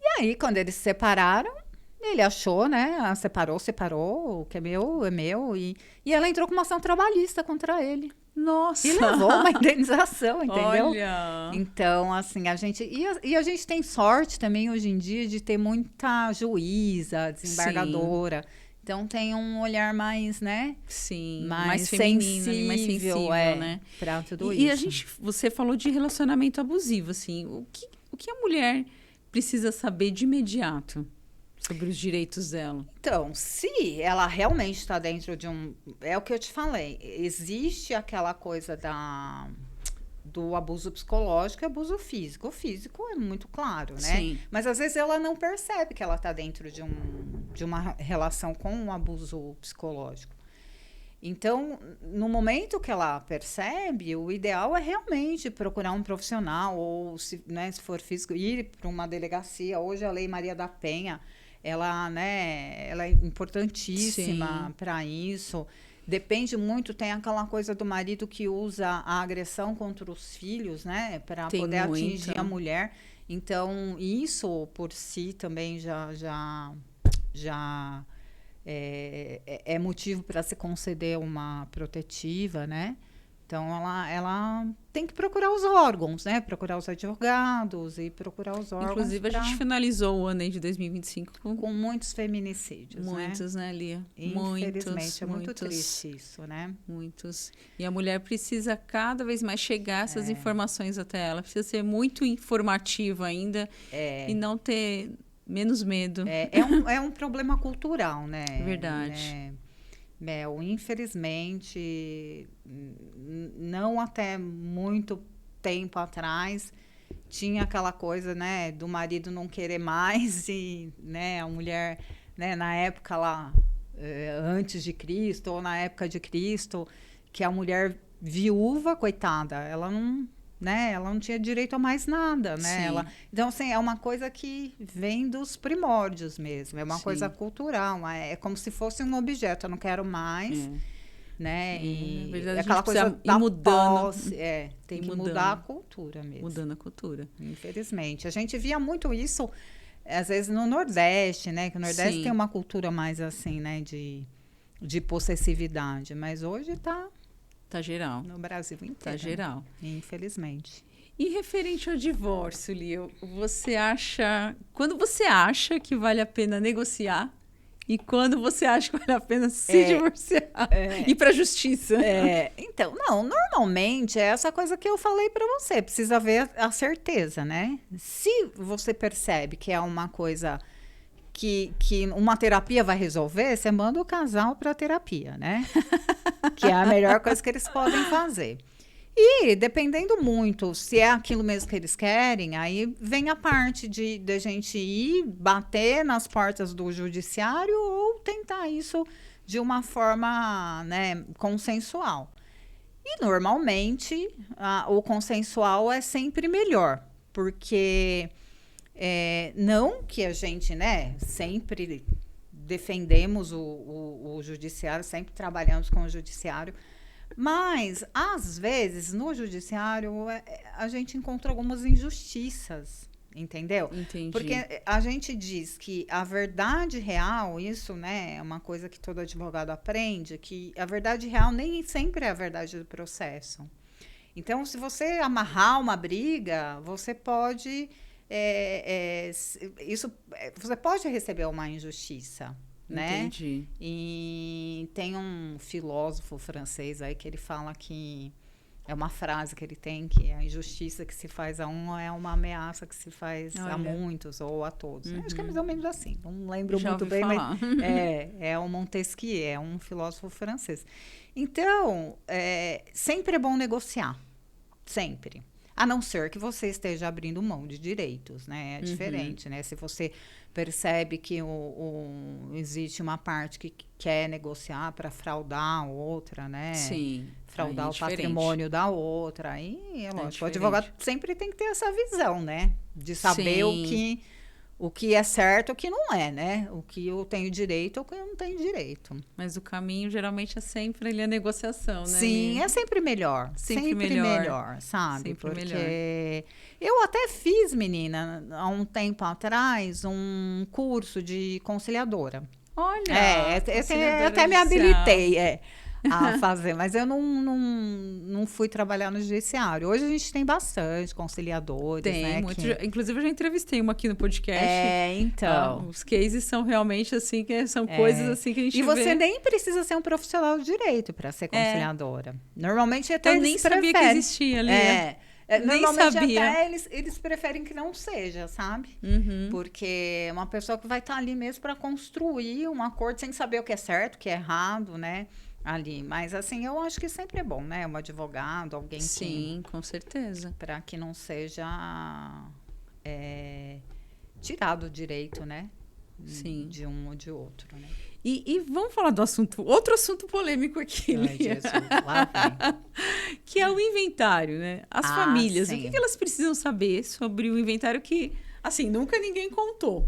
E aí, quando eles se separaram, ele achou, né? Separou, o que é meu. E ela entrou com uma ação trabalhista contra ele. Nossa! E levou uma indenização, entendeu? Olha! Então, assim, a gente tem sorte também hoje em dia de ter muita juíza, desembargadora. Sim. Então tem um olhar mais, né? Sim, mais feminino, mais sensível, né? Para tudo isso. E você falou de relacionamento abusivo, assim. O que a mulher precisa saber de imediato sobre os direitos dela? Então, se ela realmente está dentro de é o que eu te falei. Existe aquela coisa do abuso psicológico e abuso físico. O físico é muito claro, né? Sim. Mas às vezes ela não percebe que ela está dentro de uma relação com um abuso psicológico. Então, no momento que ela percebe, o ideal é realmente procurar um profissional, ou se for físico, ir para uma delegacia. Hoje a Lei Maria da Penha, ela é importantíssima para isso. Depende muito, tem aquela coisa do marido que usa a agressão contra os filhos, né? Para poder atingir a mulher. Então, isso por si também já é motivo para se conceder uma protetiva, né? Então, ela tem que procurar os órgãos, né? Procurar os advogados e procurar os órgãos. Inclusive, a gente finalizou o ano aí de 2025 com muitos feminicídios, muitos, né, Lia? Infelizmente, é muito triste isso, né? Muitos. E a mulher precisa cada vez mais chegar essas informações até ela. Precisa ser muito informativa ainda e não ter menos medo. É um problema cultural, né? Verdade. Mel, infelizmente, não até muito tempo atrás, tinha aquela coisa, né, do marido não querer mais e, né, a mulher, né, na época lá, antes de Cristo ou na época de Cristo, que a mulher viúva, coitada, ela não tinha direito a mais nada, né? Então, assim, é uma coisa que vem dos primórdios mesmo, é uma coisa cultural, é como se fosse um objeto, eu não quero mais, né? E verdade, aquela coisa da posse, tem que mudar a cultura mesmo. Mudando a cultura. Infelizmente. A gente via muito isso, às vezes, no Nordeste, né? Que o Nordeste tem uma cultura mais assim, né? De possessividade, mas hoje Tá geral. No Brasil inteiro. Tá geral. Infelizmente. E referente ao divórcio, Lia, quando você acha que vale a pena negociar e quando você acha que vale a pena se divorciar e ir para a justiça? Então, normalmente é essa coisa que eu falei para você, precisa ver a certeza, né? Se você percebe que é uma coisa que uma terapia vai resolver, você manda o casal para terapia, né? Que é a melhor coisa que eles podem fazer. E, dependendo muito, se é aquilo mesmo que eles querem, aí vem a parte de gente ir bater nas portas do judiciário ou tentar isso de uma forma, né, consensual. E, normalmente, o consensual é sempre melhor, porque... não que a gente, né, sempre defendemos o judiciário, sempre trabalhamos com o judiciário, mas, às vezes, no judiciário, a gente encontra algumas injustiças, Entendeu? Entendi. Porque a gente diz que a verdade real, isso, né, é uma coisa que todo advogado aprende, que a verdade real nem sempre é a verdade do processo. Então, se você amarrar uma briga, você pode você pode receber uma injustiça, né? Entendi. E tem um filósofo francês aí que ele fala que é uma frase que ele tem, que a injustiça que se faz a um é uma ameaça que se faz a muitos ou a todos. Acho que é mais ou menos assim. Não lembro muito bem, falar. mas é o Montesquieu, é um filósofo francês. Então, sempre é bom negociar. Sempre. A não ser que você esteja abrindo mão de direitos, né? É diferente, né? Se você percebe que existe uma parte que quer negociar para fraudar a outra, né? Sim. Fraudar o patrimônio da outra. Aí, é lógico, o advogado sempre tem que ter essa visão, né? De saber o que é certo e o que não é, né? O que eu tenho direito ou o que eu não tenho direito. Mas o caminho, geralmente, é sempre ali a negociação, né? Sim, é sempre melhor. Sempre melhor, sabe? Sempre porque melhor. eu até fiz, menina, há um tempo atrás, um curso de conciliadora. Olha! Eu até me habilitei, a fazer, mas eu não fui trabalhar no judiciário. Hoje a gente tem bastante conciliadores, tem, né? Inclusive, eu já entrevistei uma aqui no podcast. Então. Os cases são realmente assim, que são coisas assim que a gente vê. E você nem precisa ser um profissional de direito para ser conciliadora. Normalmente até eu nem sabia que existia ali. Normalmente sabia. até eles preferem que não seja, sabe? Porque uma pessoa que vai estar ali mesmo para construir um acordo sem saber o que é certo, o que é errado, né? Ali, mas assim, eu acho que sempre é bom, né? Um advogado, alguém Sim, com certeza. Para que não seja tirado o direito, né? Sim. De um ou de outro, né? E vamos falar do outro assunto polêmico aqui, Ai, Jesus, lá vem. Que é o inventário, né? As famílias, sim. o que elas precisam saber sobre o inventário que, assim, nunca ninguém contou?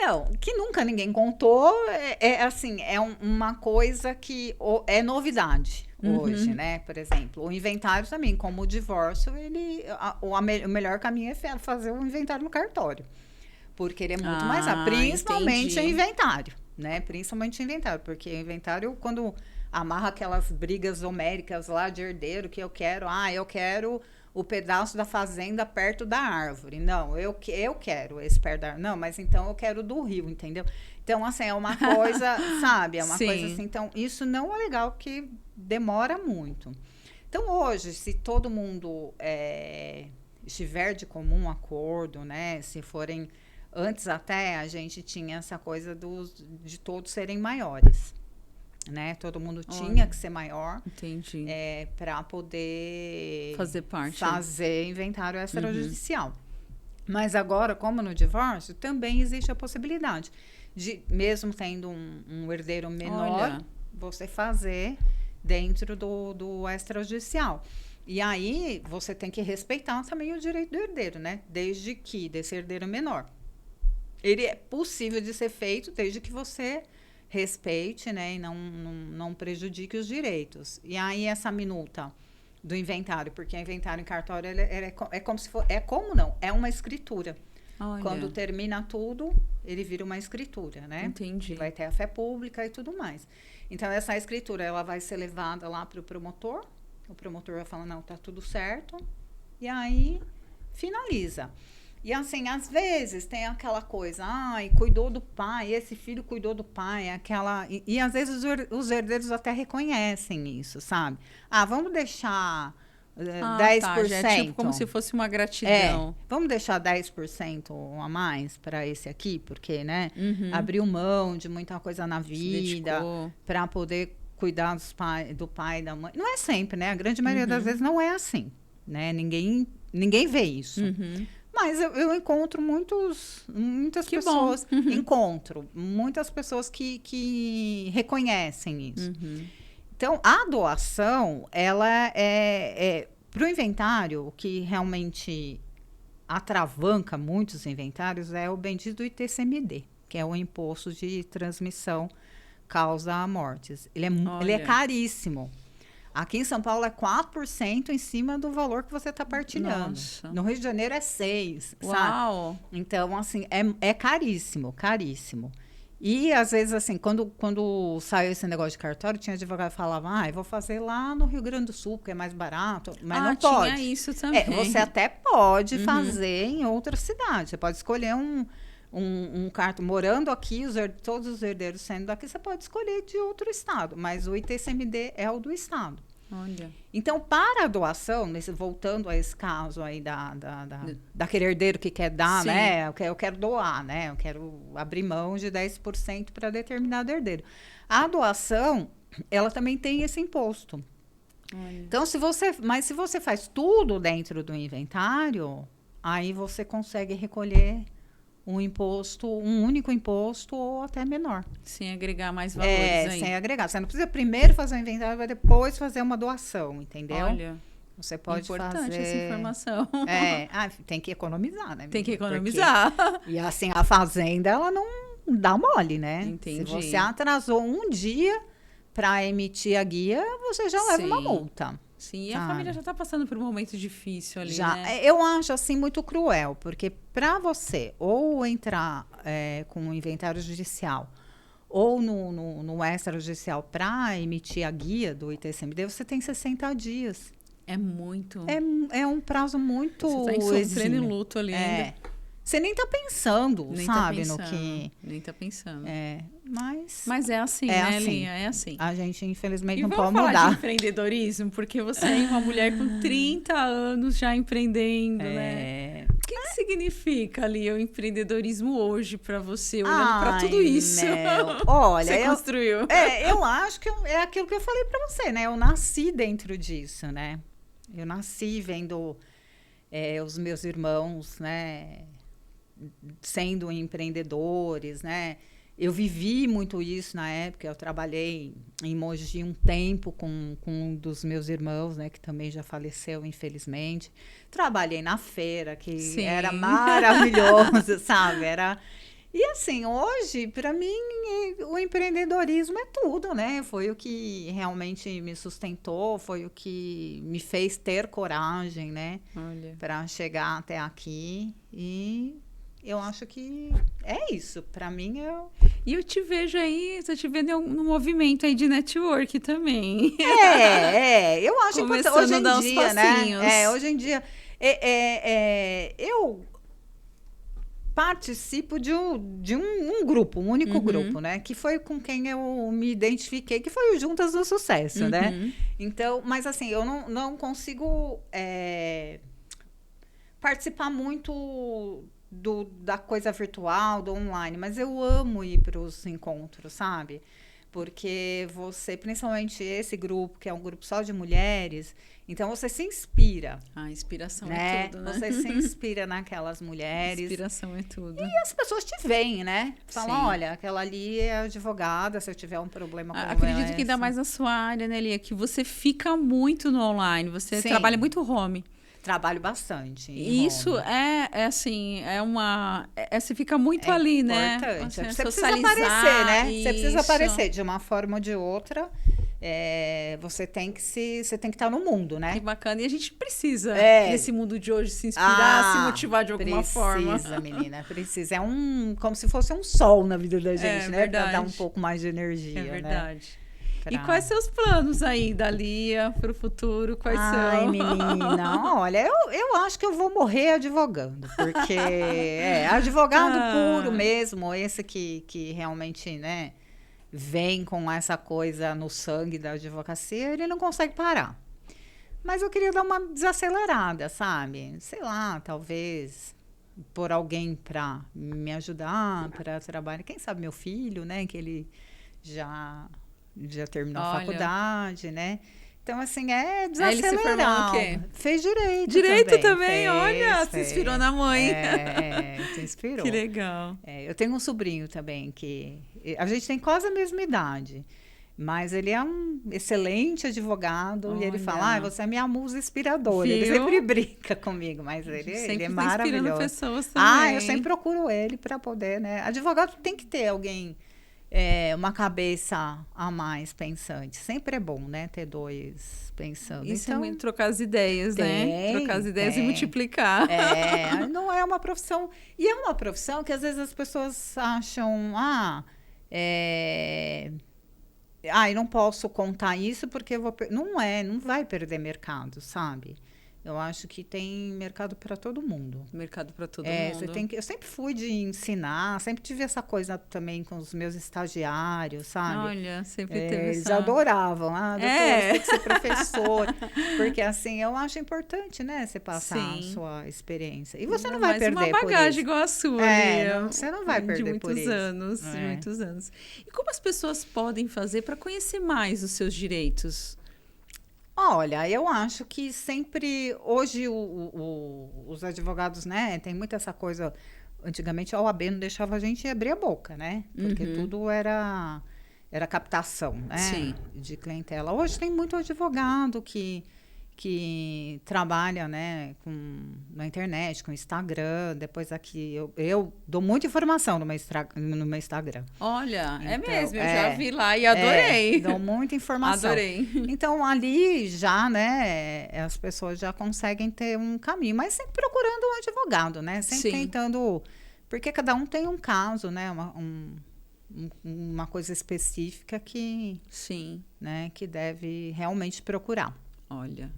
Não, que nunca ninguém contou, assim, uma coisa que é novidade hoje, né? Por exemplo, o inventário também, como o divórcio, o melhor caminho é fazer o inventário no cartório. Porque ele é muito mais rápido, principalmente o inventário, né? Principalmente o inventário, porque o inventário, quando amarra aquelas brigas homéricas lá de herdeiro, que eu quero o pedaço da fazenda perto da árvore. Não, eu quero esse perto da árvore. Não, mas então eu quero do rio, entendeu? Então, assim, é uma coisa, sabe? É uma coisa assim. Então, isso não é legal, porque demora muito. Então, hoje, se todo mundo estiver de comum acordo, né? Se forem... Antes até, a gente tinha essa coisa de todos serem maiores. Né? Todo mundo tinha que ser maior. Entendi. Para poder fazer inventário extrajudicial. Mas agora, como no divórcio, também existe a possibilidade de, mesmo tendo um herdeiro menor, você fazer dentro do extrajudicial. E aí, você tem que respeitar também o direito do herdeiro, né? Desde que, desse herdeiro menor. Ele é possível de ser feito desde que você respeite, né, e não prejudique os direitos. E aí essa minuta do inventário, porque o inventário em cartório é como se for, é uma escritura. Olha. Quando termina tudo, ele vira uma escritura, né? Entendi. Vai ter a fé pública e tudo mais. Então essa escritura, ela vai ser levada lá para o promotor vai falar, não, tá tudo certo, e aí finaliza. E assim, às vezes tem aquela coisa, cuidou do pai, esse filho cuidou do pai, e às vezes os herdeiros até reconhecem isso, sabe? Vamos deixar 10%. Tá, já é tipo como se fosse uma gratidão. Vamos deixar 10% a mais para esse aqui, porque, né, abriu mão de muita coisa na vida para poder cuidar do pai e da mãe. Não é sempre, né? A grande maioria das vezes não é assim, né? Ninguém vê isso. Mas eu encontro muitas pessoas. Encontro muitas pessoas que reconhecem isso. Então, a doação, ela para o inventário, o que realmente atravanca muitos inventários é o bendito ITCMD, que é o Imposto de Transmissão Causa Mortes. Ele é caríssimo. Aqui em São Paulo é 4% em cima do valor que você está partilhando. Nossa. No Rio de Janeiro é 6%, Uau. sabe? Então, assim, é caríssimo, caríssimo. E, às vezes, assim, quando saiu esse negócio de cartório, tinha advogado que falava, eu vou fazer lá no Rio Grande do Sul, porque é mais barato. Mas não pode. Tinha isso também. Você até pode fazer em outra cidade. Você pode escolher um cartório. Morando aqui, todos os herdeiros sendo daqui, você pode escolher de outro estado. Mas o ITCMD é o do estado. Olha. Então, para a doação, voltando a esse caso aí daquele herdeiro que quer dar, Sim. né? Eu quero doar, né? Eu quero abrir mão de 10% para determinado herdeiro. A doação, ela também tem esse imposto. Olha. Então, se você faz tudo dentro do inventário, aí você consegue recolher um único imposto ou até menor. Sem agregar mais valores aí. Sem agregar. Você não precisa primeiro fazer um inventário, vai depois fazer uma doação, entendeu? Olha, você pode importante fazer... essa informação. Tem que economizar, né? Tem que economizar. E assim, a fazenda, ela não dá mole, né? Entendi. Se você atrasou um dia para emitir a guia, você já leva uma multa. Sim, e a família já está passando por um momento difícil ali, né? Eu acho, assim, muito cruel, porque para você ou entrar com o inventário judicial ou no extrajudicial para emitir a guia do ITCMD, você tem 60 dias. É muito. É um prazo muito Você está em luto ali ainda. Você nem tá pensando, nem sabe, tá no que... Nem tá pensando. Mas é assim, né, assim. Lia? É assim. A gente, infelizmente, não vamos pode falar mudar. de empreendedorismo, porque você é uma mulher com 30 anos já empreendendo, né? O que significa, Lia, o empreendedorismo hoje para você, olhando para tudo isso? Olha, você construiu. Eu acho que é aquilo que eu falei para você, né? Eu nasci dentro disso, né? Eu nasci vendo os meus irmãos, né? Sendo empreendedores, né? Eu vivi muito isso na época. Eu trabalhei em Mogi um tempo com um dos meus irmãos, né? Que também já faleceu, infelizmente. Trabalhei na feira, que era maravilhoso, sabe? E assim, hoje, para mim, o empreendedorismo é tudo, né? Foi o que realmente me sustentou, foi o que me fez ter coragem, né? Para chegar até aqui. E eu acho que é isso. Para mim, E eu te vejo aí, estou te vendo no movimento aí de network também. Eu acho importante. Hoje em dia, né? Hoje em dia, eu participo de um grupo, um único grupo, né? Que foi com quem eu me identifiquei, que foi o Juntas do Sucesso, né? Então, mas assim, eu não consigo participar muito da coisa virtual, do online, mas eu amo ir para os encontros, sabe? Porque você, principalmente esse grupo, que é um grupo só de mulheres, então você se inspira. A inspiração né? é tudo, né? Você se inspira naquelas mulheres. Inspiração é tudo. E as pessoas te veem, né? Falam, olha, aquela ali é advogada, se eu tiver um problema com ela. Acredito que ainda mais na sua área, né, Lia? Que você fica muito no online, você trabalha muito home. Trabalho bastante. Isso assim, você fica muito ali, né? Importante. Você precisa aparecer, né? Isso. Você precisa aparecer de uma forma ou de outra. Você tem que estar no mundo, né? Que bacana. E a gente precisa, nesse mundo de hoje, se inspirar, se motivar de alguma forma. Precisa, menina, precisa. Como se fosse um sol na vida da gente, né? Verdade. Pra dar um pouco mais de energia, É verdade. Né? E quais seus planos aí da Lia para o futuro? Quais são? Ai, menina, olha, eu acho que eu vou morrer advogando, porque advogado puro mesmo, esse que realmente, né, vem com essa coisa no sangue da advocacia, ele não consegue parar. Mas eu queria dar uma desacelerada, sabe? Sei lá, talvez por alguém para me ajudar, para trabalhar. Quem sabe meu filho, né, que ele já terminou a faculdade, né? Então, assim, desacelerar. Ele se formou o quê? Fez direito. Direito também, olha, se inspirou na mãe. Se inspirou. Que legal. Eu tenho um sobrinho também, que a gente tem quase a mesma idade, mas ele é um excelente advogado. Olha. E ele fala, você é minha musa inspiradora. Viu? Ele sempre brinca comigo, mas ele é maravilhoso. Pessoas também. Eu sempre procuro ele para poder, né? Advogado tem que ter alguém uma cabeça a mais pensante. Sempre é bom, né? Ter dois pensando. Isso então, é muito trocar as ideias, né? Trocar as ideias e multiplicar. Não é uma profissão... E é uma profissão que às vezes as pessoas acham... eu não posso contar isso porque eu vou... Não vai perder mercado, sabe? Eu acho que tem mercado para todo mundo. Mercado para todo mundo. Eu sempre fui de ensinar, sempre tive essa coisa também com os meus estagiários, sabe? Olha, sempre teve Eles adoravam. Doutor, você tem que ser professor. Porque, assim, eu acho importante, né? Você passar a sua experiência. E você não vai perder por isso. Uma bagagem igual a sua. Você não vai perder por isso. De muitos anos. E como as pessoas podem fazer para conhecer mais os seus direitos? Olha, eu acho que sempre... Hoje, os advogados, né? Tem muito essa coisa... Antigamente, a OAB não deixava a gente abrir a boca, né? Porque tudo era captação, né? Sim. De clientela. Hoje tem muito advogado que trabalha, né, na internet, com Instagram. Depois aqui, eu dou muita informação no meu Instagram. Olha, então, é mesmo, eu já vi lá e adorei. Dou muita informação. Adorei. Então, ali já, né, as pessoas já conseguem ter um caminho, mas sempre procurando um advogado, né? Sempre tentando... Porque cada um tem um caso, né? Uma coisa específica que... Sim. Né, que deve realmente procurar. Olha...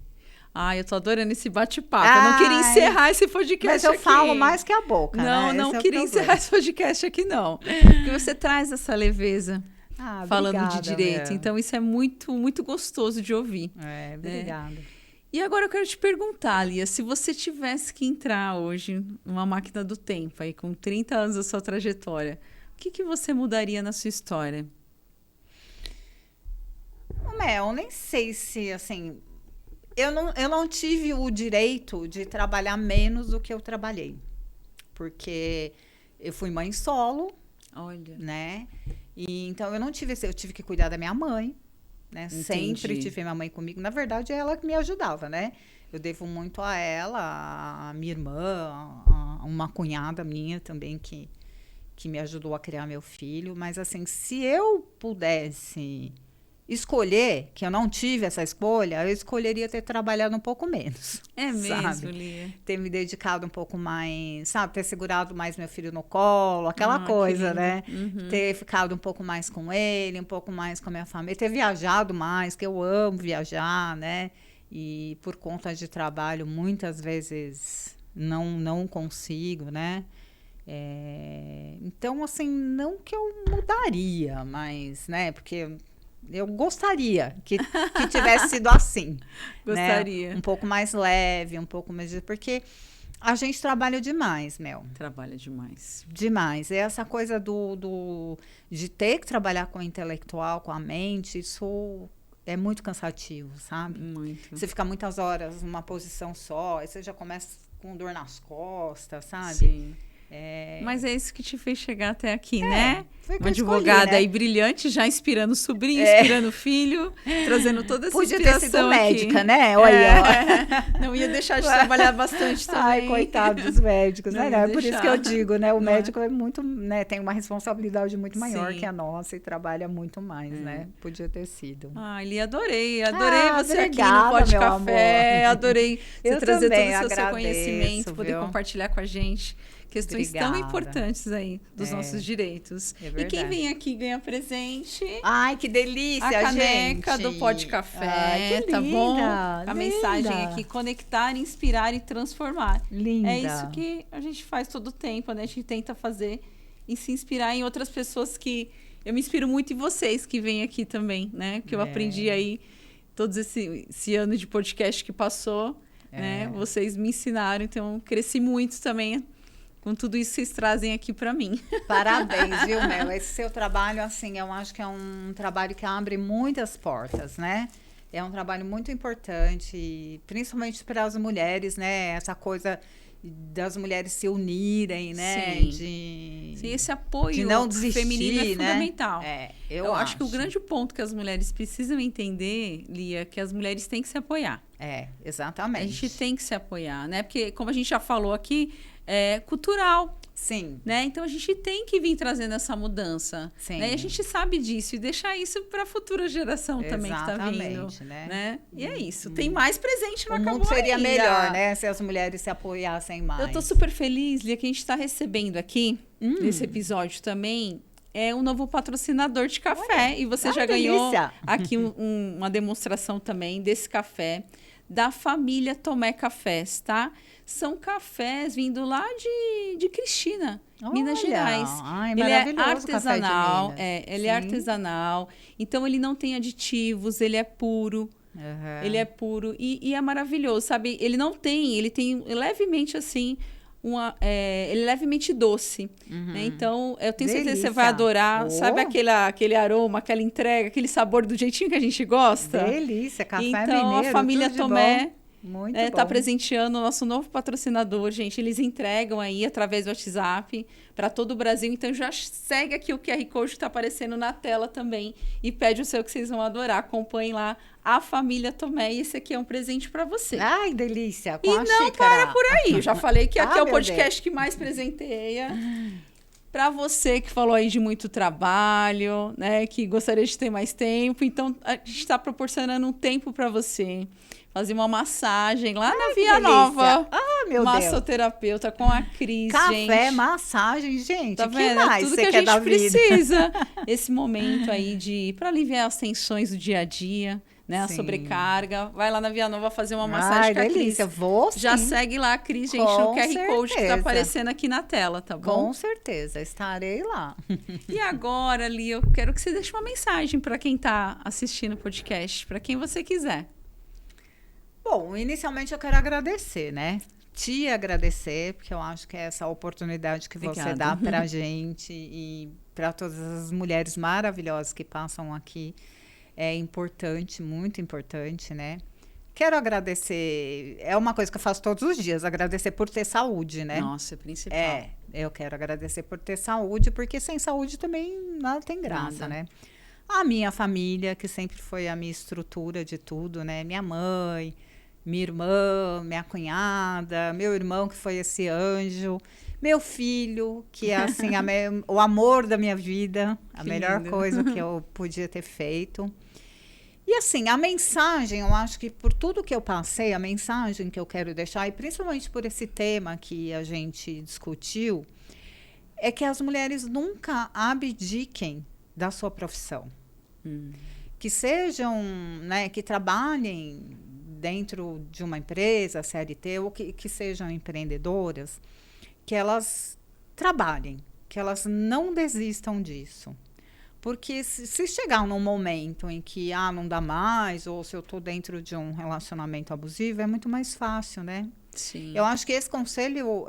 eu tô adorando esse bate-papo. Eu não queria encerrar esse podcast aqui. Mas eu falo mais que a boca, Não queria encerrar esse podcast aqui, não. Porque você traz essa leveza falando de direito. Meu. Então, isso é muito, muito gostoso de ouvir. Obrigada. E agora eu quero te perguntar, Lia, se você tivesse que entrar hoje numa máquina do tempo, aí com 30 anos da sua trajetória, o que você mudaria na sua história? Eu nem sei se, assim... Eu não tive o direito de trabalhar menos do que eu trabalhei. Porque eu fui mãe solo. Olha. Né? E, então, eu tive que cuidar da minha mãe. Né? Sempre tive minha mãe comigo. Na verdade, é ela que me ajudava, né? Eu devo muito a ela, a minha irmã, uma cunhada minha também que me ajudou a criar meu filho. Mas, assim, se eu pudesse... escolher, que eu não tive essa escolha, eu escolheria ter trabalhado um pouco menos. É mesmo, Lia? Ter me dedicado um pouco mais, sabe? Ter segurado mais meu filho no colo, aquela coisa, né? Ter ficado um pouco mais com ele, um pouco mais com a minha família. Ter viajado mais, que eu amo viajar, né? E por conta de trabalho, muitas vezes não consigo, né? Então, assim, não que eu mudaria, mas, né? Porque... eu gostaria que tivesse sido assim. Gostaria. Né? Um pouco mais leve, um pouco mais... Porque a gente trabalha demais, Mel. Trabalha demais. Demais. E essa coisa de ter que trabalhar com o intelectual, com a mente, isso é muito cansativo, sabe? Muito. Você fica muitas horas numa posição só, aí você já começa com dor nas costas, sabe? Sim. Mas é isso que te fez chegar até aqui, né? Uma advogada aí brilhante, já inspirando o sobrinho, inspirando o filho, trazendo toda essa inspiração. Podia ter sido médica, né? Olha, não ia deixar de trabalhar bastante também. Ai, coitado dos médicos, né? É por isso que eu digo, né? O médico é muito, né? Tem uma responsabilidade muito maior que a nossa e trabalha muito mais, né? Podia ter sido. Lia, adorei você obrigada, aqui no Pode Café. Amor. Adorei você trazer todo o seu agradeço, conhecimento, poder compartilhar com a gente. Questões tão importantes aí dos nossos direitos. E quem vem aqui ganha presente. Ai, que delícia, a caneca gente. do Pode Café, Ai, que tá linda, bom? linda. A mensagem aqui, conectar, inspirar e transformar. Linda. É isso que a gente faz todo o tempo, né? A gente tenta fazer e se inspirar em outras pessoas que... Eu me inspiro muito em vocês que vêm aqui também, né? Que eu aprendi aí todo esse ano de podcast que passou, né? Vocês me ensinaram, então cresci muito também com tudo isso que vocês trazem aqui para mim. Parabéns, viu, Mel? Esse seu trabalho, assim, eu acho que é um trabalho que abre muitas portas, né? É um trabalho muito importante, principalmente para as mulheres, né? Essa coisa das mulheres se unirem, né? Sim, esse apoio de não desistir, feminino é fundamental. Eu acho que o grande ponto que as mulheres precisam entender, Lia, é que as mulheres têm que se apoiar. Exatamente. A gente tem que se apoiar, né? Porque, como a gente já falou aqui, é cultural. Sim. Né? Então, a gente tem que vir trazendo essa mudança. Sim. Né? E a gente sabe disso e deixar isso para a futura geração também que está vindo. Né? E é isso. Tem mais presente no Acabou O mundo seria ainda. melhor, né? Se as mulheres se apoiassem mais. Eu tô super feliz, Lia, que a gente está recebendo aqui, nesse episódio também, um novo patrocinador de café. E você já ganhou aqui uma demonstração também desse café da família Tomé Cafés, tá? São cafés vindo lá de Cristina, Minas Gerais. Ai, ele é artesanal, café de Minas. Ele é artesanal, então ele não tem aditivos, ele é puro. Ele é puro e é maravilhoso, sabe? Ele tem levemente assim, ele é levemente doce. Né? Então, eu tenho certeza que você vai adorar. Sabe aquele aroma, aquela entrega, aquele sabor do jeitinho que a gente gosta? Delícia, café mineiro. Então, a família Tomé tá presenteando o nosso novo patrocinador, gente. Eles entregam aí através do WhatsApp para todo o Brasil. Então, já segue aqui o QR Code que está aparecendo na tela também e pede o seu que vocês vão adorar. Acompanhem lá a família Tomé. E esse aqui é um presente para você. Ai, delícia. Com a xícara. Para por aí. Eu já falei que aqui é o podcast que mais presenteia. Para você que falou aí de muito trabalho, né, que gostaria de ter mais tempo. Então, a gente está proporcionando um tempo para você fazer uma massagem lá na Via Nova. Ah, meu Deus. Massoterapeuta com a Cris, gente. Café, massagem, gente. Tá vendo? Que mais tudo você que a quer gente precisa. Vida? Esse momento aí para aliviar as tensões do dia a dia, né? A sobrecarga. Vai lá na Via Nova fazer uma massagem com a Cris. Delícia. Vou sim. Já segue lá a Cris, gente, no QR Code que tá aparecendo aqui na tela, tá bom? Com certeza, estarei lá. E agora, Lia, eu quero que você deixe uma mensagem para quem tá assistindo o podcast, para quem você quiser. Bom, inicialmente eu quero agradecer, né? Te agradecer, porque eu acho que é essa oportunidade que você dá pra gente e para todas as mulheres maravilhosas que passam aqui. É importante, muito importante, né? Quero agradecer, é uma coisa que eu faço todos os dias, agradecer por ter saúde, né? Nossa, é principal. Eu quero agradecer por ter saúde, porque sem saúde também nada tem graça, né? A minha família, que sempre foi a minha estrutura de tudo, né? Minha mãe, minha irmã, minha cunhada, meu irmão, que foi esse anjo, meu filho, que é assim, o amor da minha vida, a melhor coisa que eu podia ter feito. E assim, a mensagem, eu acho que por tudo que eu passei, a mensagem que eu quero deixar, e principalmente por esse tema que a gente discutiu, é que as mulheres nunca abdiquem da sua profissão. Que sejam, né, que trabalhem dentro de uma empresa, CLT, ou que sejam empreendedoras, que elas trabalhem, que elas não desistam disso. Porque se chegar num momento em que não dá mais, ou se eu estou dentro de um relacionamento abusivo, é muito mais fácil, né? Sim. Eu acho que esse conselho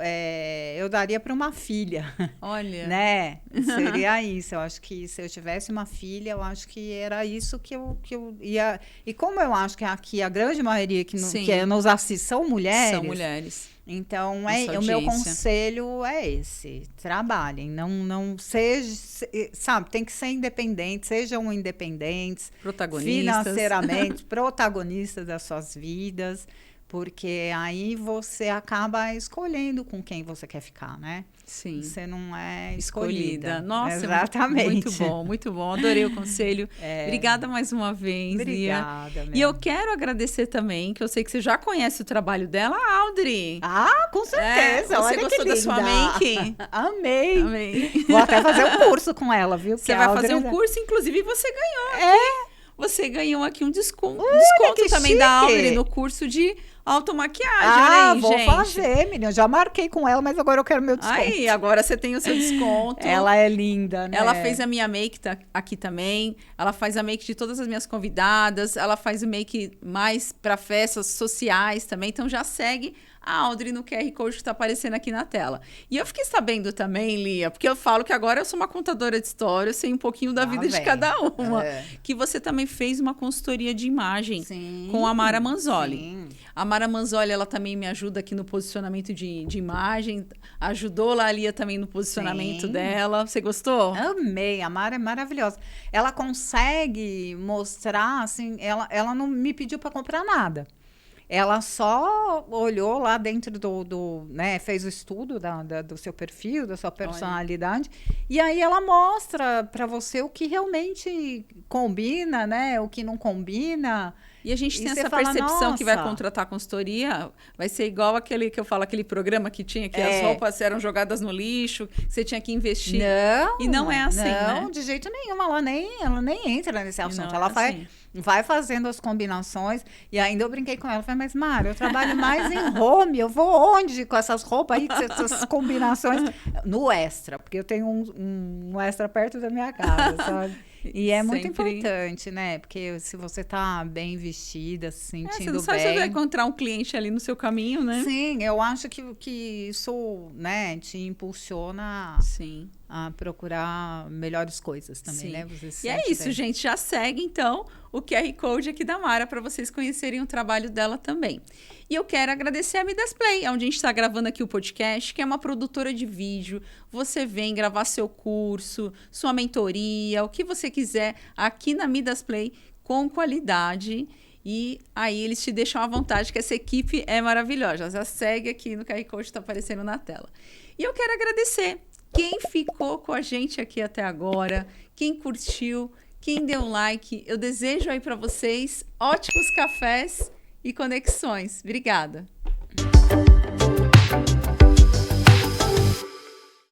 eu daria para uma filha. Olha. Né? Seria isso. Eu acho que se eu tivesse uma filha, eu acho que era isso que eu ia... E como eu acho que aqui a grande maioria que nos assiste são mulheres... São mulheres. Então, o meu conselho é esse. Trabalhem. Não seja... Sabe, tem que ser independente. Sejam independentes. Protagonistas. Financeiramente. Protagonistas das suas vidas. Porque aí você acaba escolhendo com quem você quer ficar, né? Sim. Você não é escolhida. Nossa, exatamente. Muito bom, muito bom. Adorei o conselho. Obrigada mais uma vez, Obrigada, Lia. E eu quero agradecer também, que eu sei que você já conhece o trabalho dela, a Audrey. Com certeza. Você gostou da sua make? Amei. Vou até fazer um curso com ela, viu? Você vai fazer um curso, inclusive você ganhou. Você ganhou aqui um desconto também chique. Da Audrey no curso de automaquiagem. Olha aí, vou gente. fazer, menina. Já marquei com ela, mas agora eu quero meu desconto. Aí, agora você tem o seu desconto. Ela é linda, né? Ela fez a minha make aqui também. Ela faz a make de todas as minhas convidadas. Ela faz o make mais para festas sociais também. Então, já segue a Audrey no QR Code que está aparecendo aqui na tela. E eu fiquei sabendo também, Lia, porque eu falo que agora eu sou uma contadora de história, eu sei um pouquinho da vida de cada uma. Que você também fez uma consultoria de imagem com a Mara Manzoli. Sim. A Mara Manzoli, ela também me ajuda aqui no posicionamento de imagem. Ajudou lá a Lia também no posicionamento dela. Você gostou? Amei. A Mara é maravilhosa. Ela consegue mostrar, assim, ela não me pediu para comprar nada. ela só olhou lá dentro né, fez o estudo do seu perfil, da sua personalidade, e aí ela mostra para você o que realmente combina, né, o que não combina. E a gente tem essa percepção que vai contratar consultoria, vai ser igual aquele que eu falo, aquele programa que tinha, que as roupas eram jogadas no lixo, que você tinha que investir. Não, e não é assim, não, né? De jeito nenhum, ela nem entra nesse assunto. Ela assim. vai fazendo as combinações, e ainda eu brinquei com ela, falei, mas Mara, eu trabalho mais em home, eu vou onde com essas roupas aí, com essas combinações? No Extra, porque eu tenho um Extra perto da minha casa, sabe? E é muito importante, né? Porque se você tá bem vestida, se sentindo bem... Você não sabe se você vai encontrar um cliente ali no seu caminho, né? Sim, eu acho que isso, né, te impulsiona a procurar melhores coisas também, né? E é isso, gente. Já segue, então, o QR Code aqui da Mara para vocês conhecerem o trabalho dela também. E eu quero agradecer a Midas Play, onde a gente está gravando aqui o podcast, que é uma produtora de vídeo. Você vem gravar seu curso, sua mentoria, o que você quiser aqui na Midas Play com qualidade. E aí eles te deixam à vontade, que essa equipe é maravilhosa. Já segue aqui no QR Code que está aparecendo na tela. E eu quero agradecer quem ficou com a gente aqui até agora, quem curtiu, quem deu um like. Eu desejo aí para vocês ótimos cafés e conexões. Obrigada.